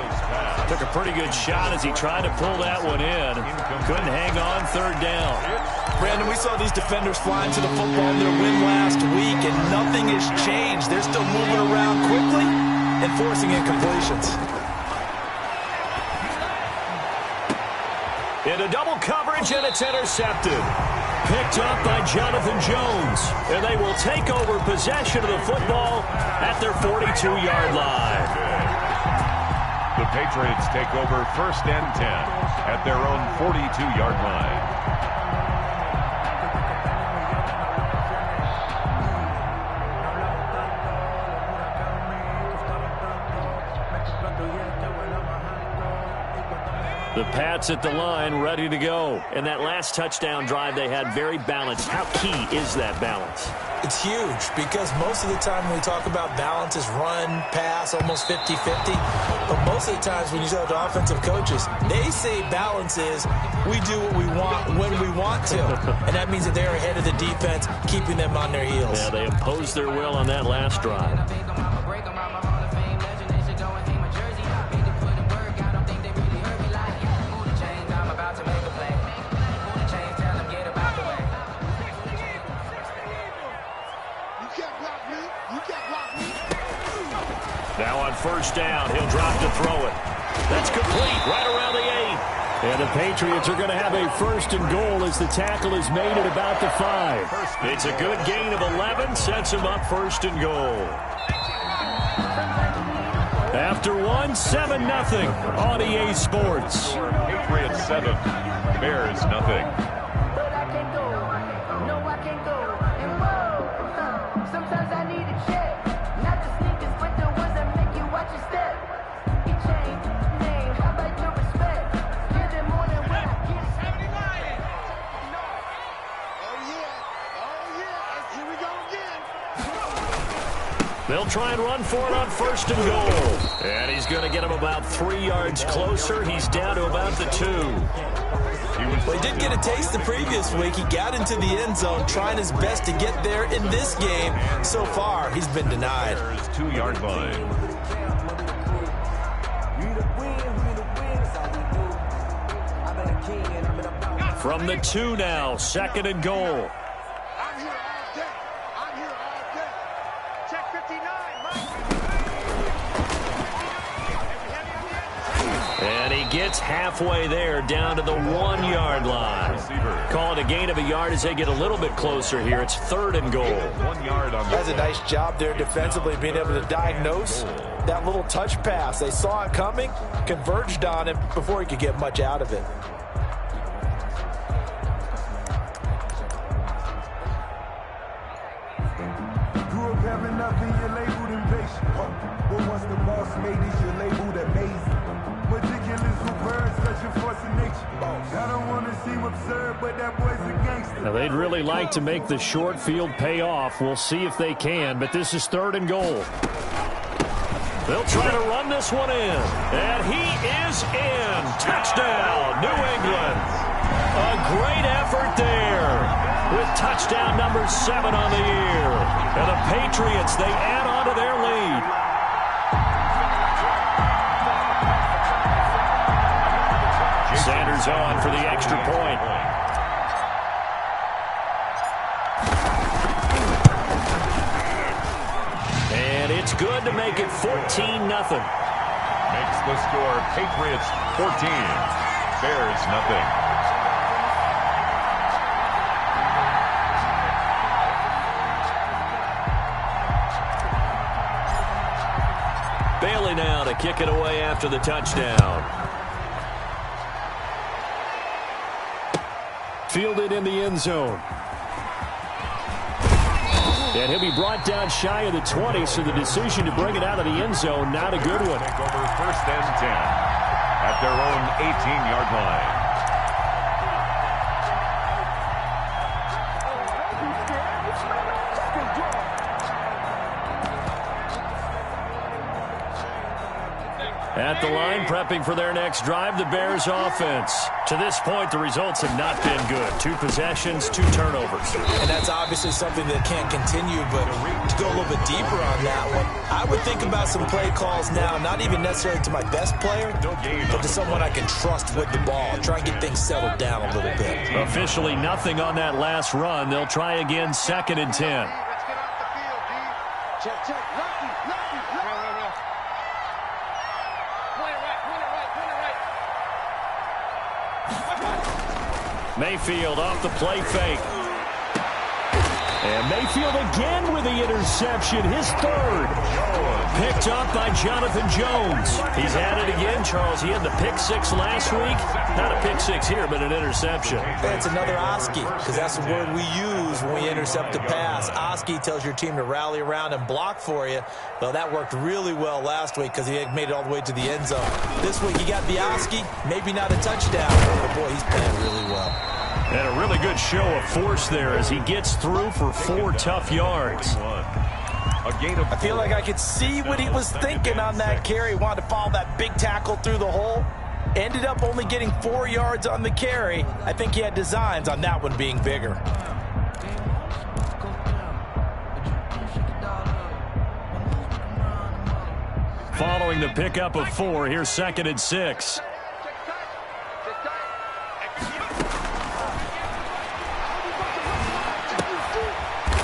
Took a pretty good shot as he tried to pull that one in. Couldn't hang on 3rd down. Brandon, we saw these defenders flying to the football in their win last week, and nothing has changed. They're still moving around quickly and forcing incompletions. Into double coverage, and it's intercepted. Picked up by Jonathan Jones. And they will take over possession of the football at their 42-yard line. The Patriots take over 1st and 10 at their own 42-yard line. The Pats at the line, ready to go. And that last touchdown drive they had very balanced. How key is that balance? It's huge because most of the time when we talk about balance is run, pass, almost 50-50. But most of the times when you talk to offensive coaches, they say balance is we do what we want when we want to. And that means that they're ahead of the defense, keeping them on their heels. Yeah, they imposed their will on that last drive. Now on first down, he'll drop to throw it. That's complete, right around the 8. And the Patriots are going to have a first and goal as the tackle is made at about the 5. It's a good gain of 11, sets him up first and goal. After one, 7-0 on EA Sports. Patriots 7, Bears nothing. Sometimes I need a check. Not the sneakers, but the ones that make you watch your step. You change name, how about your respect? Give them more than what I get. 79. Oh yeah, here we go again. They'll try and run for it on first and goal. And he's going to get him about 3 yards closer. He's down to about the 2. Well, he did get a taste the previous week. He got into the end zone, trying his best to get there in this game. So far, he's been denied. 2-yard line. From the 2 now, second and goal. I'm here all day. I'm here all day. Check 59. And he gets halfway there, down to the 1-yard line. Call it a gain of a yard as they get a little bit closer here. It's third and goal. 1 yard on the That's a nice job there defensively, being able to diagnose that little touch pass. They saw it coming, converged on him before he could get much out of it. Grew up having nothing, you're labeled impatient. But once the boss made it, you're labeled amazing. Ridiculous with words, such a force of nature. I don't want to seem absurd, but that boy's a gangster. Now, they'd really like to make the short field pay off. We'll see if they can, but this is third and goal. They'll try to run this one in, and he is in. Touchdown, New England. A great effort there with touchdown number 7 on the year. And the Patriots, they add on to their lead. Sanders on for the extra point. And it's good to make it 14-0. Makes the score Patriots 14, Bears nothing. Bailey now to kick it away after the touchdown. Fielded in the end zone. And he'll be brought down shy of the 20, so the decision to bring it out of the end zone, not a good one. Take over first and 10 at their own 18-yard line. At the line, prepping for their next drive, the Bears offense. To this point, the results have not been good. 2 possessions, 2 turnovers. And that's obviously something that can't continue, but to go a little bit deeper on that one, I would think about some play calls now, not even necessarily to my best player, but to someone I can trust with the ball. Try and get things settled down a little bit. Officially nothing on that last run. They'll try again, second and 10. Let's get off the field, D. Check, check. Lucky. Mayfield off the play fake. And Mayfield again with the interception, his third. Picked up by Jonathan Jones. He's had it again, Charles. He had the pick 6 last week. Not a pick 6 here, but an interception. It's another Oski, because that's the word we use when we intercept a pass. Oski tells your team to rally around and block for you. Well, that worked really well last week because he had made it all the way to the end zone. This week he got the Oski, maybe not a touchdown, but boy, he's playing really well. And a really good show of force there as he gets through for 4 tough yards. I feel like I could see what he was thinking on that carry. He wanted to follow that big tackle through the hole. Ended up only getting 4 yards on the carry. I think he had designs on that one being bigger. Following the pickup of 4, here's 2nd and 6.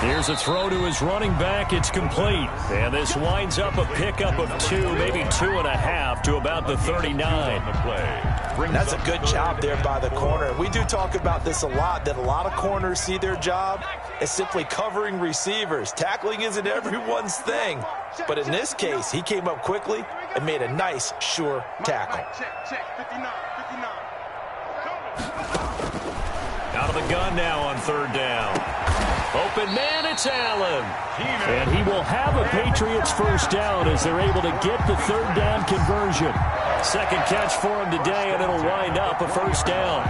Here's a throw to his running back. It's complete. And this winds up a pickup of 2, maybe 2.5 to about the 39. That's a good job there by the corner. We do talk about this a lot, that a lot of corners see their job as simply covering receivers. Tackling isn't everyone's thing. But in this case, he came up quickly and made a nice, sure tackle. Out of the gun now on 3rd down. Open man, it's Allen. And he will have a Patriots first down as they're able to get the 3rd down conversion. 2nd catch for him today, and it'll wind up a first down.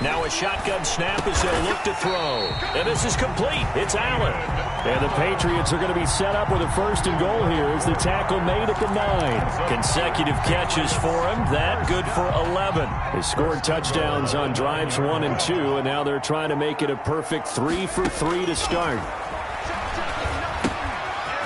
Now a shotgun snap as they'll look to throw. And this is complete. It's Allen. And the Patriots are going to be set up with a 1st and goal here as the tackle made at the 9. Consecutive catches for him. That good for 11. They scored touchdowns on drives 1 and 2, and now they're trying to make it a perfect 3 for 3 to start.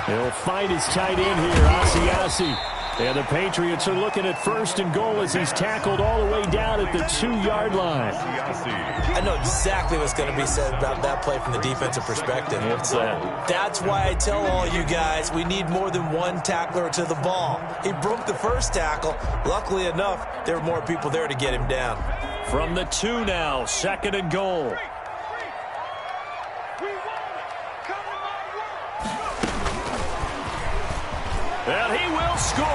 He'll find his tight end here, Asiasi. And the Patriots are looking at 1st and goal as he's tackled all the way down at the 2-yard line. I know exactly what's going to be said about that play from the defensive perspective. What's that? That's why I tell all you guys we need more than one tackler to the ball. He broke the first tackle. Luckily enough, there were more people there to get him down. From the 2 now, 2nd and goal. And he will score.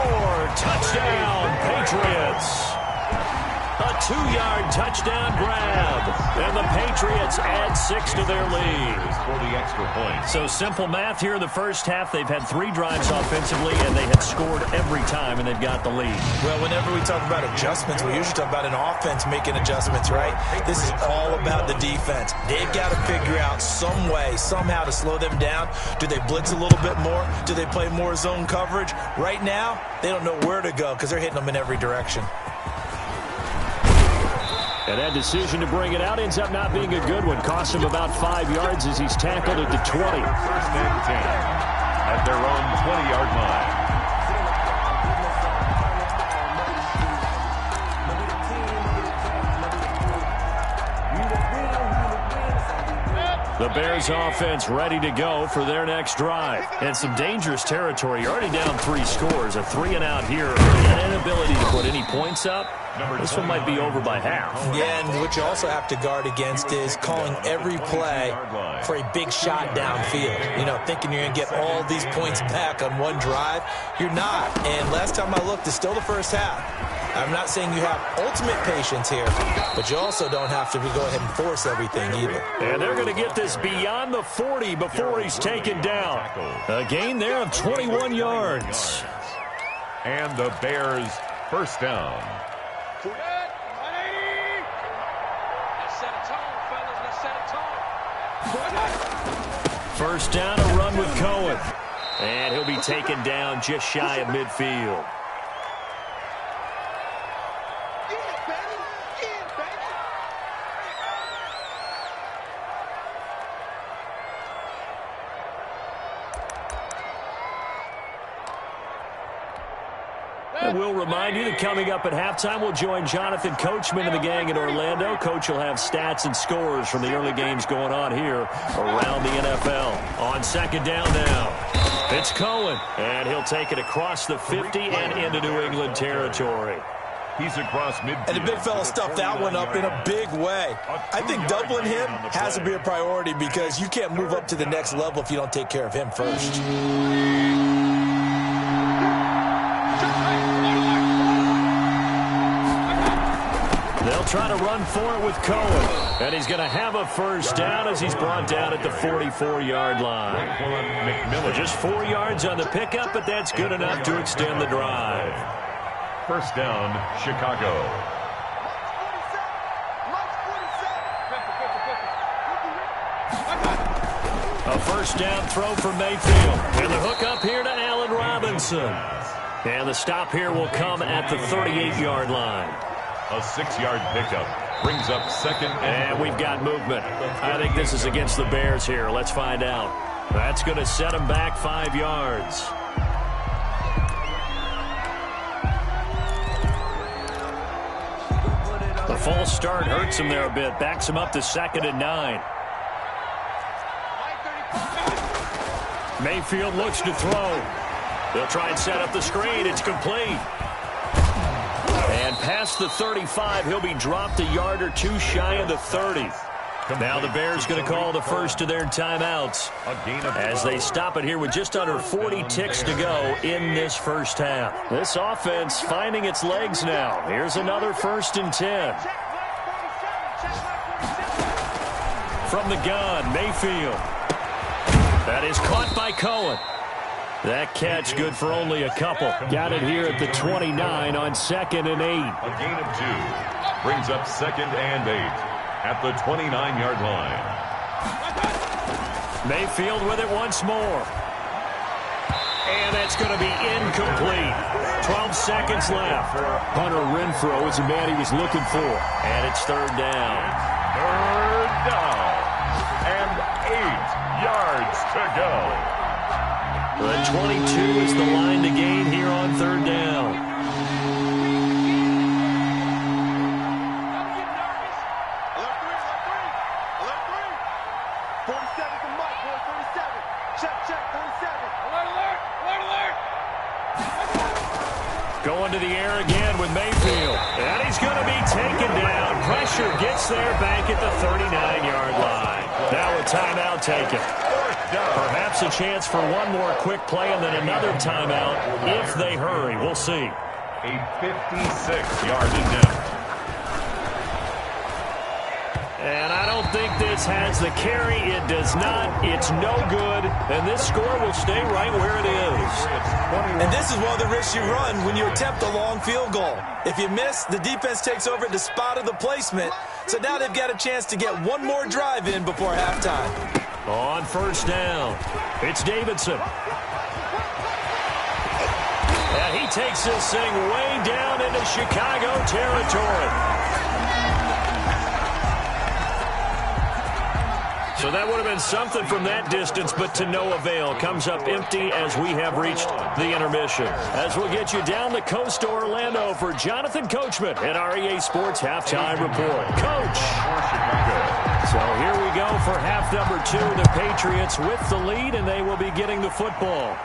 Touchdown, Patriots. A 2-yard touchdown grab. And the Patriots add 6 to their lead. For the extra point. So simple math here in the first half. They've had 3 drives offensively, and they have scored every time, and they've got the lead. Well, whenever we talk about adjustments, we usually talk about an offense making adjustments, right? This is all about the defense. They've got to figure out some way, somehow to slow them down. Do they blitz a little bit more? Do they play more zone coverage? Right now, they don't know where to go because they're hitting them in every direction. And that decision to bring it out ends up not being a good one. Costs him about 5 yards as he's tackled at the 20. 1st and 10 at their own 20-yard line. The Bears offense ready to go for their next drive. And some dangerous territory. You're already down 3 scores. A 3-and-out here. An inability to put any points up. This one might be over by half. Yeah, and what you also have to guard against is calling every play for a big shot downfield. You know, thinking you're going to get all these points back on one drive. You're not. And last time I looked, it's still the first half. I'm not saying you have ultimate patience here, but you also don't have to go ahead and force everything either. And they're going to get this beyond the 40 before he's taken down. A gain there of 21 yards. And the Bears first down. First down, a run with Cohen. And he'll be taken down just shy of midfield. And we'll remind you that coming up at halftime, we'll join Jonathan Coachman and the gang in Orlando. Coach will have stats and scores from the early games going on here around the NFL. On 2nd down now, it's Cohen, and he'll take it across the 50 and into New England territory. He's across midfield. And the big fella stuffed that one up in a big way. I think doubling him has to be a priority because you can't move up to the next level if you don't take care of him first. They'll They'll try to run for it with Cohen. And he's going to have a first down as he's brought down at the 44-yard line. Just 4 yards on the pickup, but that's good enough to extend the drive. First down, Chicago. A first down throw for Mayfield. And the hook up here to Allen Robinson. And the stop here will come at the 38-yard line. A 6-yard pickup brings up second. And we've got movement. I think this is against the Bears here. Let's find out. That's going to set them back 5 yards. The false start hurts him there a bit. Backs him up to 2nd and 9. Mayfield looks to throw. They'll try and set up the screen. It's complete. And past the 35, he'll be dropped a yard or two shy of the 30. Now the Bears going to call the first of their timeouts as they stop it here with just under 40 ticks to go in this first half. This offense finding its legs now. Here's another 1st and 10. From the gun, Mayfield. That is caught by Cohen. That catch good for only a couple. Got it here at the 29 on 2nd and 8. A gain of 2 brings up 2nd and 8 at the 29-yard line. Mayfield with it once more. And that's going to be incomplete. 12 seconds left. Hunter Renfrow is the man he was looking for. And it's 3rd down. 3rd down. And 8 yards to go. The 22 is the line to gain here on 3rd down. Going to the air again with Mayfield. And he's going to be taken down. Pressure gets there back at the 39-yard line. Now a timeout taken. Perhaps a chance for one more quick play and then another timeout if they hurry. We'll see. A 56-yard attempt. And I don't think this has the carry. It does not. It's no good. And this score will stay right where it is. And this is one of the risks you run when you attempt a long field goal. If you miss, the defense takes over at the spot of the placement. So now they've got a chance to get one more drive in before halftime. On 1st down, it's Davidson. And he takes this thing way down into Chicago territory. So that would have been something from that distance, but to no avail. Comes up empty as we have reached the intermission. As we'll get you down the coast to Orlando for Jonathan Coachman at our EA Sports Halftime Report. Coach! So here we go for half number 2. The Patriots with the lead, and they will be getting the football.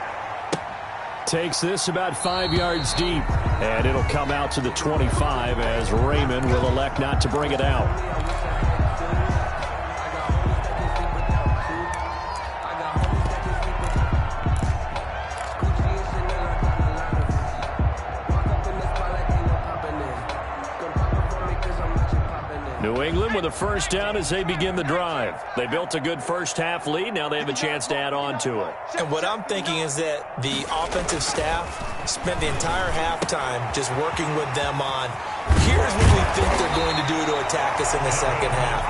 Takes this about 5 yards deep, and it'll come out to the 25 as Raymond will elect not to bring it out. New England with a first down as they begin the drive. They built a good first half lead. Now they have a chance to add on to it. And what I'm thinking is that the offensive staff spent the entire halftime just working with them on, here's what we think they're going to do to attack us in the second half.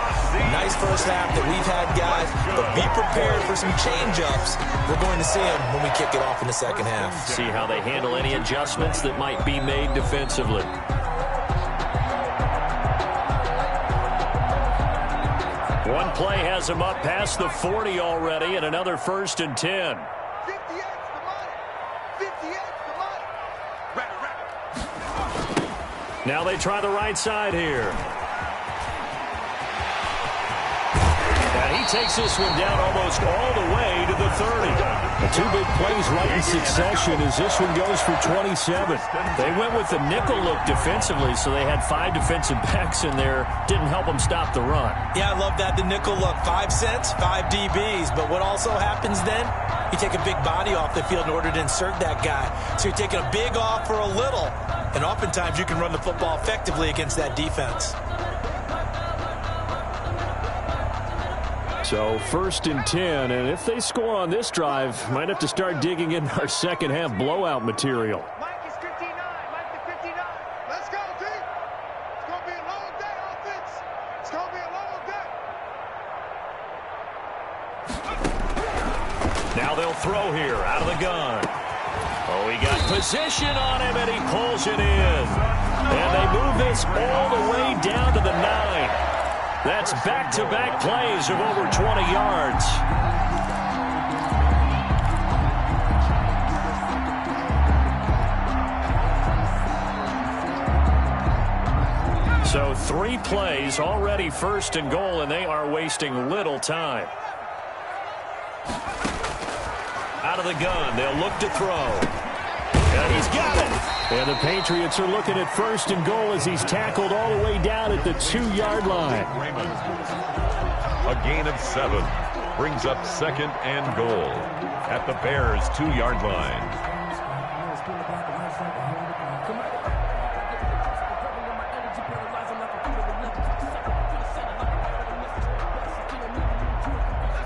Nice first half that we've had, guys, but be prepared for some change-ups. We're going to see them when we kick it off in the second half. See how they handle any adjustments that might be made defensively. One play has him up past the 40 already, and another 1st and 10. Now they try the right side here. And he takes this one down almost all the way to the 30. The 2 big plays right in succession as this one goes for 27. They went with the nickel look defensively, so they had 5 defensive backs in there. Didn't help them stop the run. Yeah, I love that, the nickel look. 5 cents, 5 DBs. But what also happens then, you take a big body off the field in order to insert that guy. So you're taking a big off for a little. And oftentimes you can run the football effectively against that defense. So 1st and 10, and if they score on this drive, might have to start digging in our second half blowout material. Mike is 59. Mike the 59. Let's go, D. It's going to be a long day, offense. It's going to be a long day. Now they'll throw here out of the gun. Oh, he got position on him, and he pulls it in. And they move this all the way down to the 9. That's back-to-back plays of over 20 yards. So 3 plays, already 1st and goal, and they are wasting little time. Out of the gun, they'll look to throw. And he's got it. And the Patriots are looking at 1st and goal as he's tackled all the way down at the 2-yard line. A gain of 7 brings up 2nd and goal at the Bears' 2-yard line.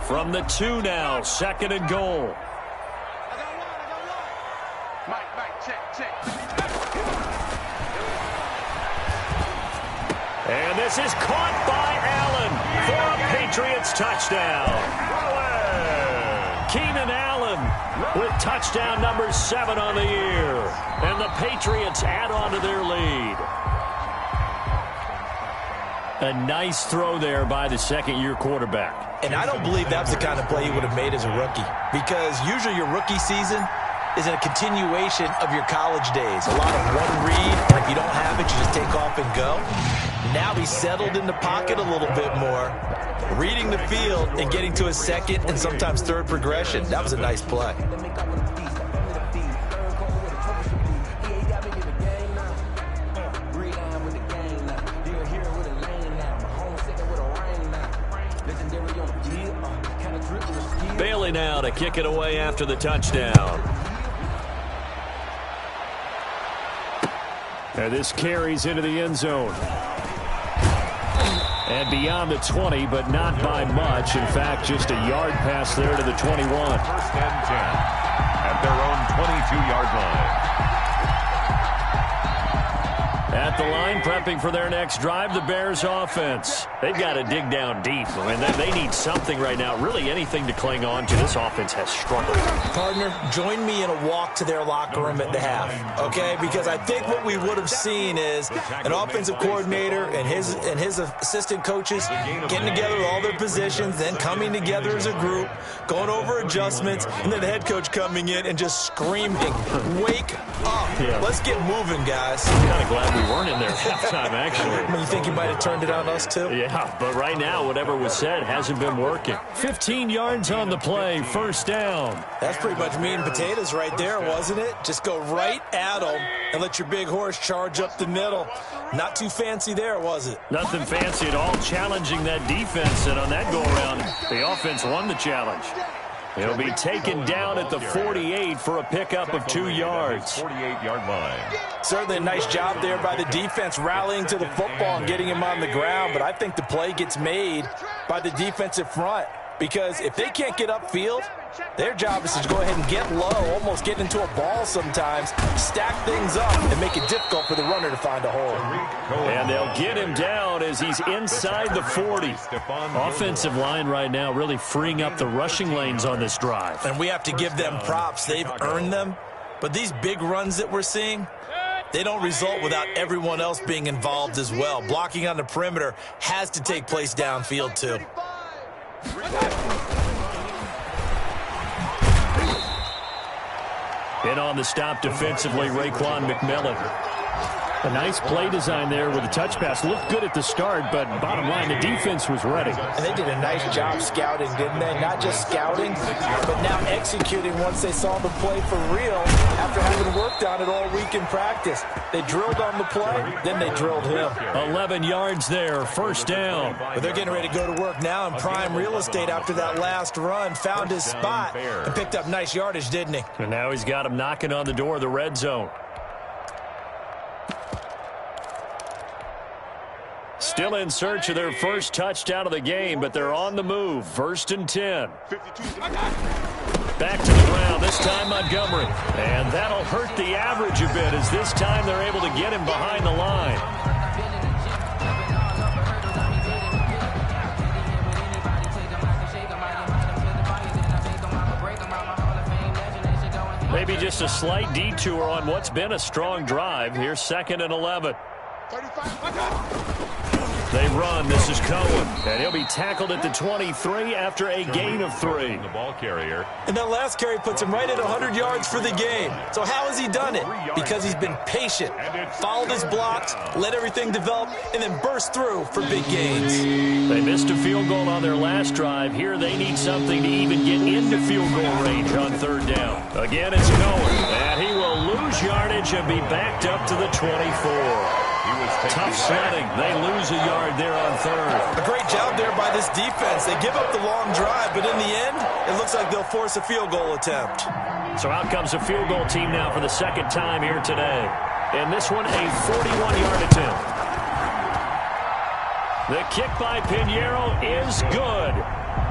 From the 2 now, 2nd and goal. And this is caught by Allen for a Patriots touchdown. Keenan Allen with touchdown number 7 on the year. And the Patriots add on to their lead. A nice throw there by the second-year quarterback. And I don't believe that's the kind of play he would have made as a rookie, because usually your rookie season is a continuation of your college days. A lot of one read, and if you don't have it, you just take off and go. Now he's settled in the pocket a little bit more, reading the field and getting to his 2nd and sometimes 3rd progression. That was a nice play. Bailey now to kick it away after the touchdown. And this carries into the end zone. And beyond the 20, but not by much. In fact, just a yard pass there to the 21. 1st and 10 at their own 22-yard line. At the line, prepping for their next drive, the Bears offense. They've got to dig down deep. I mean, they need something right now, really anything to cling on to. This offense has struggled. Partner, join me in a walk to their locker room at the half, okay? Because I think what we would have seen is an offensive coordinator and his assistant coaches getting together with all their positions, then coming together as a group, going over adjustments, and then the head coach coming in and just screaming, wake up. Yeah. Let's get moving, guys. I'm kind of glad we weren't in there at halftime, actually. I mean, you think you might have turned it on us, too? Yeah, but right now, whatever was said hasn't been working. 15 yards on the play, 1st down. That's pretty much meat and potatoes right there, wasn't it? Just go right at them and let your big horse charge up the middle. Not too fancy there, was it? Nothing fancy at all, challenging that defense, and on that go-around, the offense won the challenge. He'll be taken down at the 48 for a pickup of 2 yards. 48-yard line. Certainly a nice job there by the defense rallying to the football and getting him on the ground, but I think the play gets made by the defensive front, because if they can't get upfield, their job is to go ahead and get low, almost get into a ball sometimes, stack things up, and make it difficult for the runner to find a hole. And they'll get him down as he's inside the 40. Offensive line right now really freeing up the rushing lanes on this drive. And we have to give them props. They've earned them. But these big runs that we're seeing, they don't result without everyone else being involved as well. Blocking on the perimeter has to take place downfield too. In on the stop defensively, Raekwon McMillan. A nice play design there with a touch pass. Looked good at the start, but bottom line, the defense was ready. And they did a nice job scouting, didn't they? Not just scouting, but now executing once they saw the play for real after having worked on it all week in practice. They drilled on the play, then they drilled him. 11 yards there, 1st down. But they're getting ready to go to work now in prime real estate after that last run. Found his spot and picked up nice yardage, didn't he? And now he's got him knocking on the door of the red zone. Still in search of their first touchdown of the game, but they're on the move. 1st and 10. Back to the ground, this time Montgomery. And that'll hurt the average a bit as this time they're able to get him behind the line. Maybe just a slight detour on what's been a strong drive. Here's 2nd and 11. They run. This is Cohen. And he'll be tackled at the 23 after a gain of 3. The ball carrier. And that last carry puts him right at 100 yards for the game. So how has he done it? Because he's been patient, followed his blocks, let everything develop, and then burst through for big gains. They missed a field goal on their last drive. Here they need something to even get into field goal range on 3rd down. Again, it's Cohen. And he will lose yardage and be backed up to the 24. Tough sledding. They lose a yard there on 3rd. A great job there by this defense. They give up the long drive, but in the end, it looks like they'll force a field goal attempt. So out comes a field goal team now for the 2nd time here today. And this one, a 41-yard attempt. The kick by Pinheiro is good.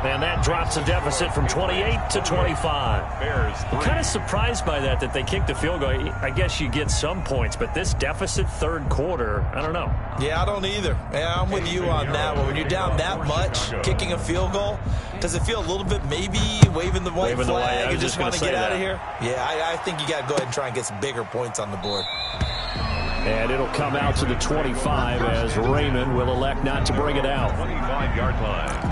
And that drops the deficit from 28 to 25. Bears. I'm kind of surprised by that they kicked the field goal. I guess you get some points, but this deficit 3rd quarter, I don't know. Yeah, I don't either. Yeah, I'm with you on that one. When you're down that much, kicking a field goal, does it feel a little bit maybe waving the white flag and just want to get out of here? Yeah, I think you got to go ahead and try and get some bigger points on the board. And it'll come out to the 25 as Raymond will elect not to bring it out. 25-yard line.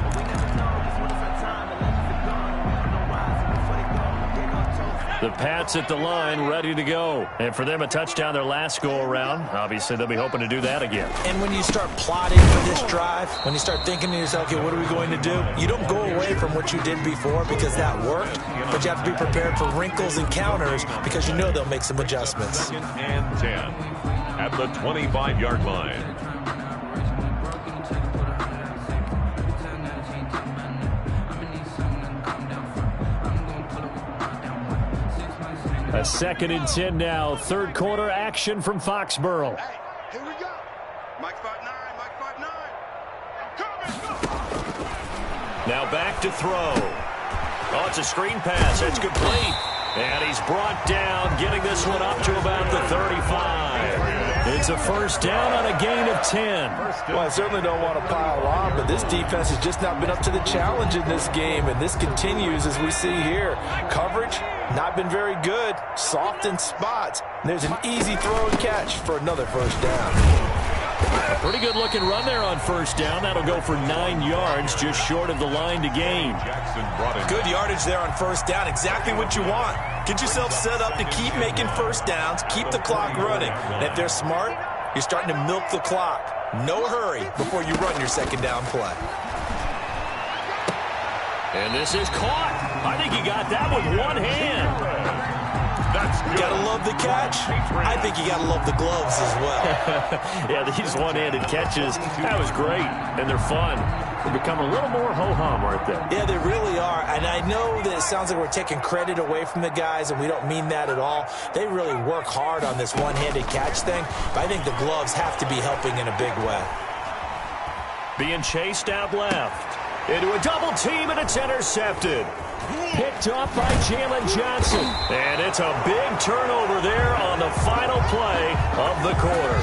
The Pats at the line, ready to go. And for them, a touchdown their last go-around. Obviously, they'll be hoping to do that again. And when you start plotting for this drive, when you start thinking to yourself, okay, what are we going to do? You don't go away from what you did before because that worked, but you have to be prepared for wrinkles and counters because you know they'll make some adjustments. 2nd and 10 at the 25-yard line. A 2nd and 10 now. 3rd quarter action from Foxborough. Hey, here we go. Mike 5'9", Mike 5'9". Now back to throw. Oh, it's a screen pass. That's complete. And he's brought down, getting this one up to about the 35. It's a 1st down on a gain of 10. Well, I certainly don't want to pile on, but this defense has just not been up to the challenge in this game, and this continues as we see here. Coverage, not been very good, soft in spots. And there's an easy throw and catch for another 1st down. A pretty good looking run there on 1st down. That'll go for 9 yards, just short of the line to gain. Good yardage there on 1st down, exactly what you want. Get yourself set up to keep making 1st downs, keep the clock running. And if they're smart, you're starting to milk the clock. No hurry before you run your 2nd down play. And this is caught. I think he got that with one hand. That's good. Gotta love the catch. I think you gotta love the gloves as well. Yeah, these one-handed catches, that was great, and they're fun. They're becoming a little more ho-hum, aren't they? Yeah, they really are, and I know that it sounds like we're taking credit away from the guys, and we don't mean that at all. They really work hard on this one-handed catch thing, but I think the gloves have to be helping in a big way. Being chased out left. Into a double team, and it's intercepted. Picked off by Jalen Johnson. And it's a big turnover there on the final play of the quarter.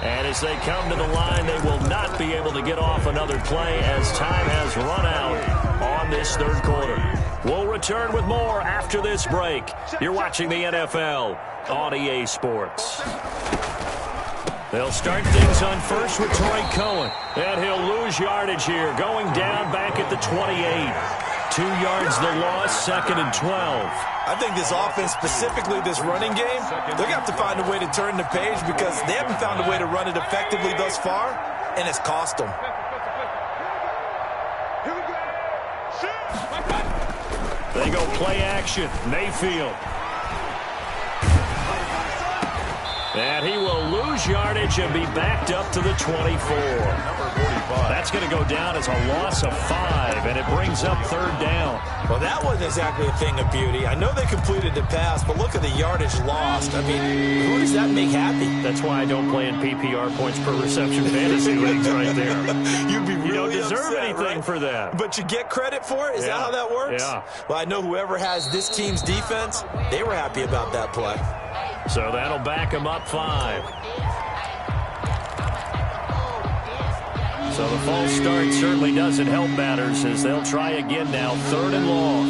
And as they come to the line, they will not be able to get off another play as time has run out on this 3rd quarter. We'll return with more after this break. You're watching the NFL on EA Sports. They'll start things on 1st with Tariq Cohen. And he'll lose yardage here, going down back at the 28. 2 yards the loss, 2nd and 12. I think this offense, specifically this running game, they're going to have to find a way to turn the page because they haven't found a way to run it effectively thus far, and it's cost them. They go play action. Mayfield. And he will lose lose yardage and be backed up to the 24. Number 45. That's going to go down as a loss of 5, and it brings up 3rd down. Well, that wasn't exactly a thing of beauty. I know they completed the pass, but look at the yardage lost. I mean, who does that make happy? That's why I don't play in PPR points per reception fantasy leagues right there. You'd be really You don't deserve upset, anything right? for that. But you get credit for it? Is that how that works? Yeah. Well, I know whoever has this team's defense, they were happy about that play. So that'll back them up 5. So the false start certainly doesn't help matters as they'll try again now. 3rd and long.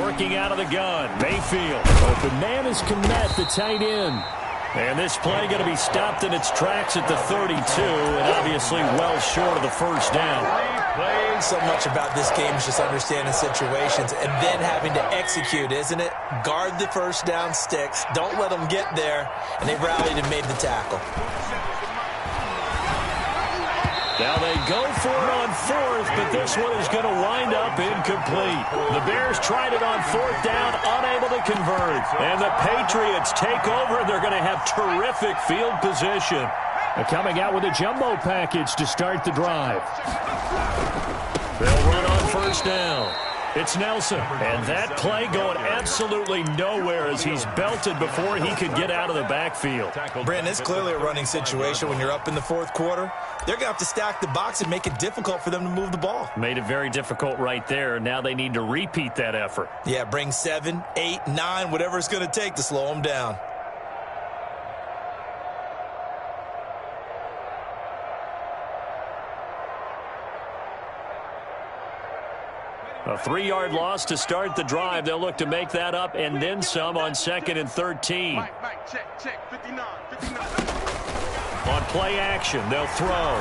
Working out of the gun. Mayfield. Open man is Kmet, the tight end. And this play going to be stopped in its tracks at the 32, and obviously well short of the 1st down. So much about this game is just understanding situations and then having to execute, isn't it? Guard the 1st down sticks. Don't let them get there. And they rallied and made the tackle. Now they go for it on 4th, but this one is going to wind up incomplete. The Bears tried it on 4th down, unable to convert. And the Patriots take over, and they're going to have terrific field position. They're coming out with a jumbo package to start the drive. They'll run on 1st down. It's Nelson. And that play going absolutely nowhere as he's belted before he could get out of the backfield. Brandon, it's clearly a running situation when you're up in the 4th quarter. They're going to have to stack the box and make it difficult for them to move the ball. Made it very difficult right there. Now they need to repeat that effort. Yeah, bring 7, 8, 9, whatever it's going to take to slow them down. A 3-yard loss to start the drive. They'll look to make that up and then some on 2nd and 13. Check, 59. On play action, they'll throw.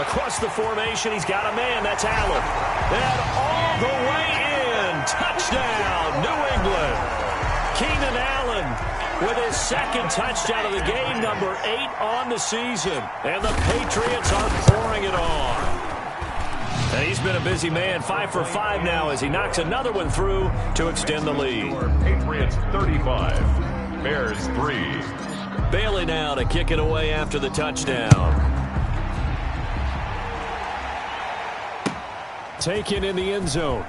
Across the formation, he's got a man. That's Allen. And all the way in. Touchdown, New England. Keenan Allen with his 2nd touchdown of the game, number 8 on the season. And the Patriots are pouring it on. And he's been a busy man, 5 for 5 now as he knocks another one through to extend the lead. Patriots 35, Bears 3. Bailey now to kick it away after the touchdown. Taken in the end zone.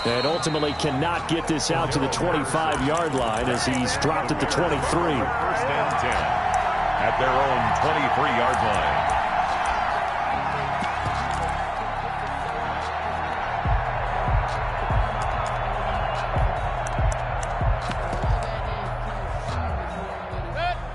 And ultimately cannot get this out to the 25-yard line as he's dropped at the 23. 1st and 10 at their own 23-yard line.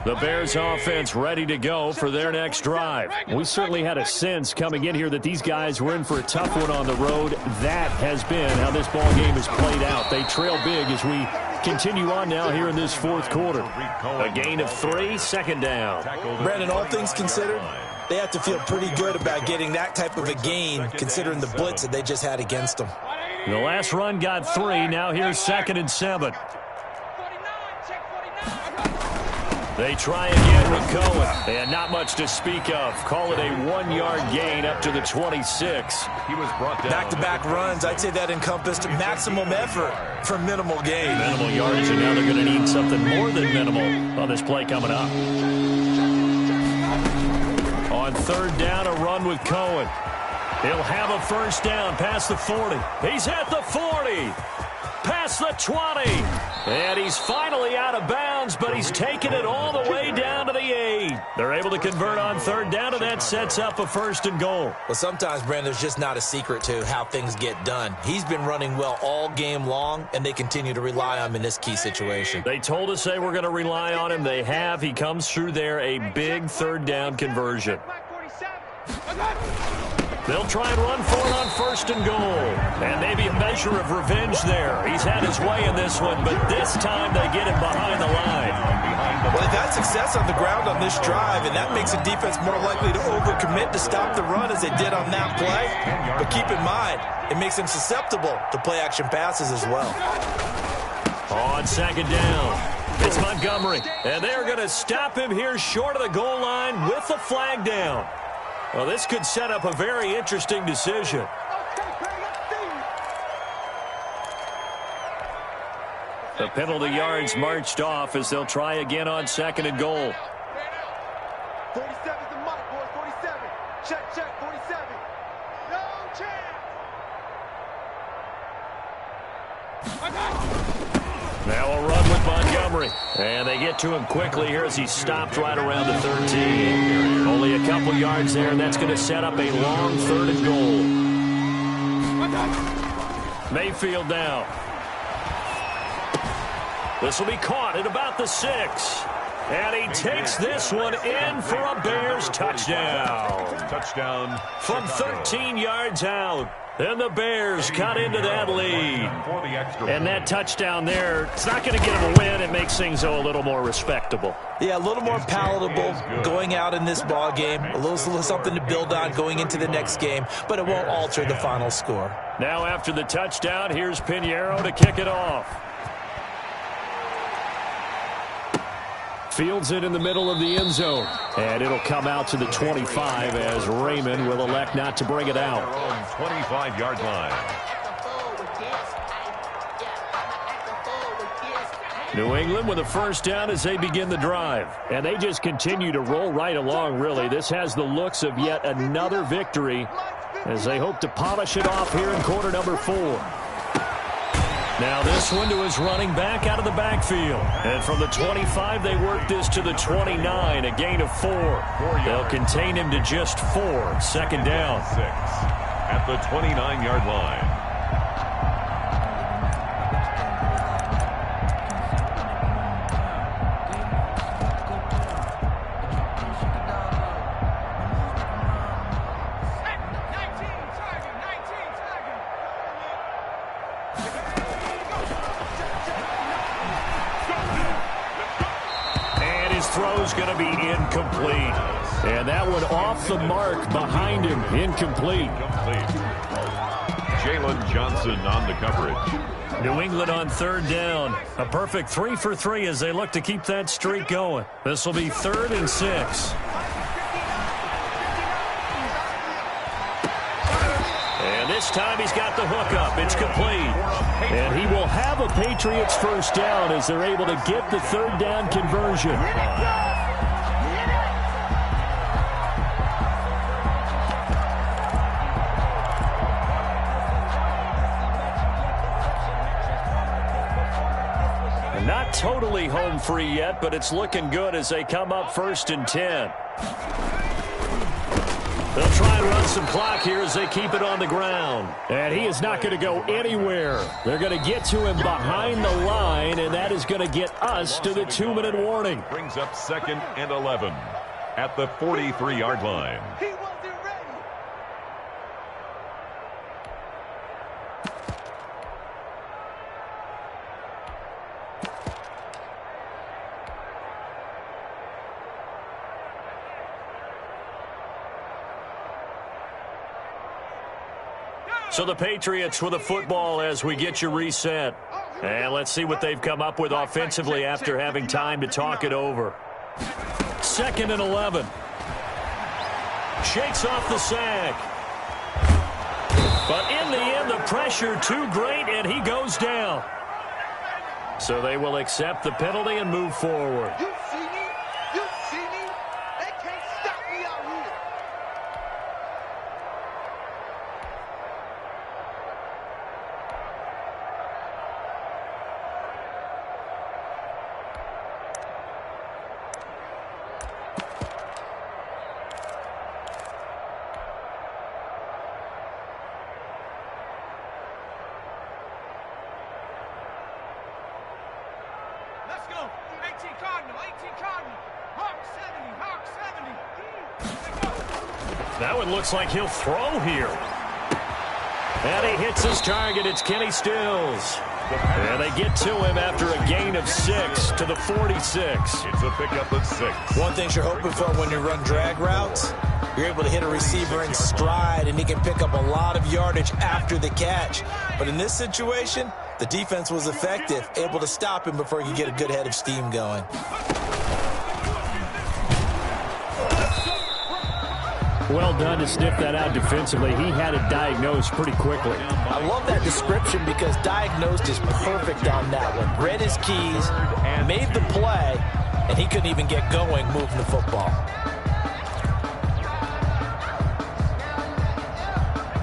The Bears offense ready to go for their next drive. We certainly had a sense coming in here that these guys were in for a tough one on the road. That has been how this ball game has played out. They trail big as we continue on now here in this 4th quarter. A gain of 3, 2nd down. Brandon, all things considered, they have to feel pretty good about getting that type of a gain considering the blitz that they just had against them. The last run got 3. Now here's 2nd and 7. They try again with Cohen. And not much to speak of. Call it a 1-yard gain up to the 26. He was brought down. Back-to-back runs, I'd say that encompassed maximum effort for minimal gain. Minimal yardage, and now they're going to need something more than minimal on this play coming up. On 3rd down, a run with Cohen. He'll have a 1st down past the 40. He's at the 40. Past the 20. And he's finally out of bounds, but he's taken it all the way down to the 8. They're able to convert on 3rd down, and that sets up a 1st and goal. Well, sometimes, Brandon, there's just not a secret to how things get done. He's been running well all game long, and they continue to rely on him in this key situation. They told us they were going to rely on him. They have. He comes through there, a big 3rd down conversion. They'll try and run for it on 1st and goal. And maybe a measure of revenge there. He's had his way in this one, but this time they get him behind the line. Well, they've had success on the ground on this drive, and that makes a defense more likely to overcommit to stop the run as they did on that play. But keep in mind, it makes them susceptible to play-action passes as well. On 2nd down, it's Montgomery. And they're going to stop him here short of the goal line with the flag down. Well, this could set up a very interesting decision. The penalty yards marched off as they'll try again on 2nd and goal. 47's the mark, boys. 47. Check, 47. No chance. Now a run with Montgomery. And they get to him quickly here as he stopped right around the 13. Only a couple yards there, and that's going to set up a long 3rd and goal. Mayfield now. This will be caught at about the 6. And he takes this one in for a Bears touchdown. Touchdown from 13 yards out. And the Bears cut into that lead. And that touchdown there, it's not going to get them a win. It makes things, though, a little more respectable. Yeah, a little more palatable going out in this ball game. A little something to build on going into the next game, but it won't alter the final score. Now after the touchdown, here's Pinheiro to kick it off. Fields it in the middle of the end zone. And it'll come out to the 25 as Raymond will elect not to bring it out. 25-yard line. New England with a first down as they begin the drive. And they just continue to roll right along, really. This has the looks of yet another victory as they hope to polish it off here in quarter number 4. Now this one to his running back out of the backfield. And from the 25, they work this to the 29, a gain of 4. They'll contain him to just 4. 2nd down. 6 at the 29-yard line. Throw's going to be incomplete. And that one off the mark behind him. Incomplete. Jalen Johnson on the coverage. New England on 3rd down. A perfect 3 for 3 as they look to keep that streak going. This will be 3rd and 6. And this time he's got the hook up. It's complete. And he will have a Patriots first down as they're able to get the 3rd down conversion. Not totally home free yet, but it's looking good as they come up 1st and 10. They'll try and run some clock here as they keep it on the ground. And he is not going to go anywhere. They're going to get to him behind the line, and that is going to get us to the 2-minute warning. Brings up 2nd and 11 at the 43-yard line. So the Patriots with a football as we get you reset. And let's see what they've come up with offensively after having time to talk it over. 2nd and 11. Shakes off the sack. But in the end, the pressure too great, and he goes down. So they will accept the penalty and move forward. You see me? You see me? They can't stop me out here. Let's go. 18 Cardinal, 18 Cardinal. Hawk 70, Hawk 70. That one looks like he'll throw here. And he hits his target. It's Kenny Stills. And they get to him after a gain of 6 to the 46. It's a pickup of 6. One thing you're hoping for when you run drag routes, you're able to hit a receiver in stride, and he can pick up a lot of yardage after the catch. But in this situation, the defense was effective, able to stop him before he could get a good head of steam going. Well done to sniff that out defensively. He had it diagnosed pretty quickly. I love that description because diagnosed is perfect on that one. Read his keys, made the play, and he couldn't even get going moving the football.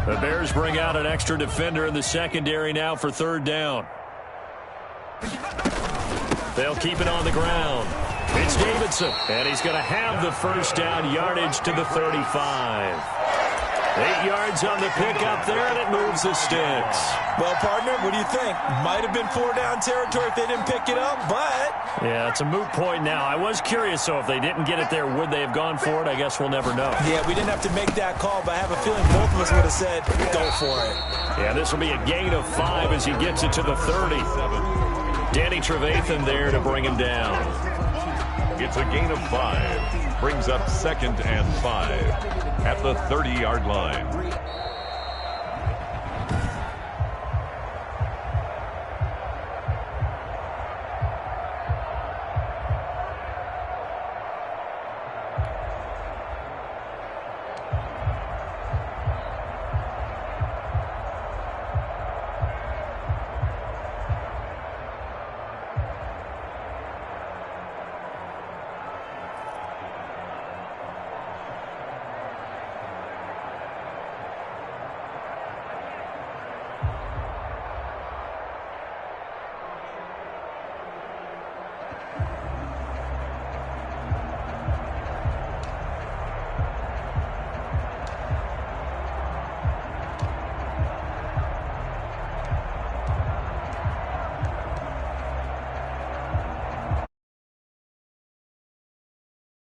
The Bears bring out an extra defender in the secondary now for third down. They'll keep it on the ground. It's Davidson, and he's going to have the first down, yardage to the 35. 8 yards on the pickup there, and it moves the sticks. Well, partner, what do you think? Might have been 4-down territory if they didn't pick it up, but... Yeah, it's a moot point now. I was curious, so if they didn't get it there, would they have gone for it? I guess we'll never know. Yeah, we didn't have to make that call, but I have a feeling both of us would have said, go for it. Yeah, this will be a gain of 5 as he gets it to the 30. Danny Trevathan there to bring him down. It's a gain of 5. Brings up 2nd and 5 at the 30-yard line.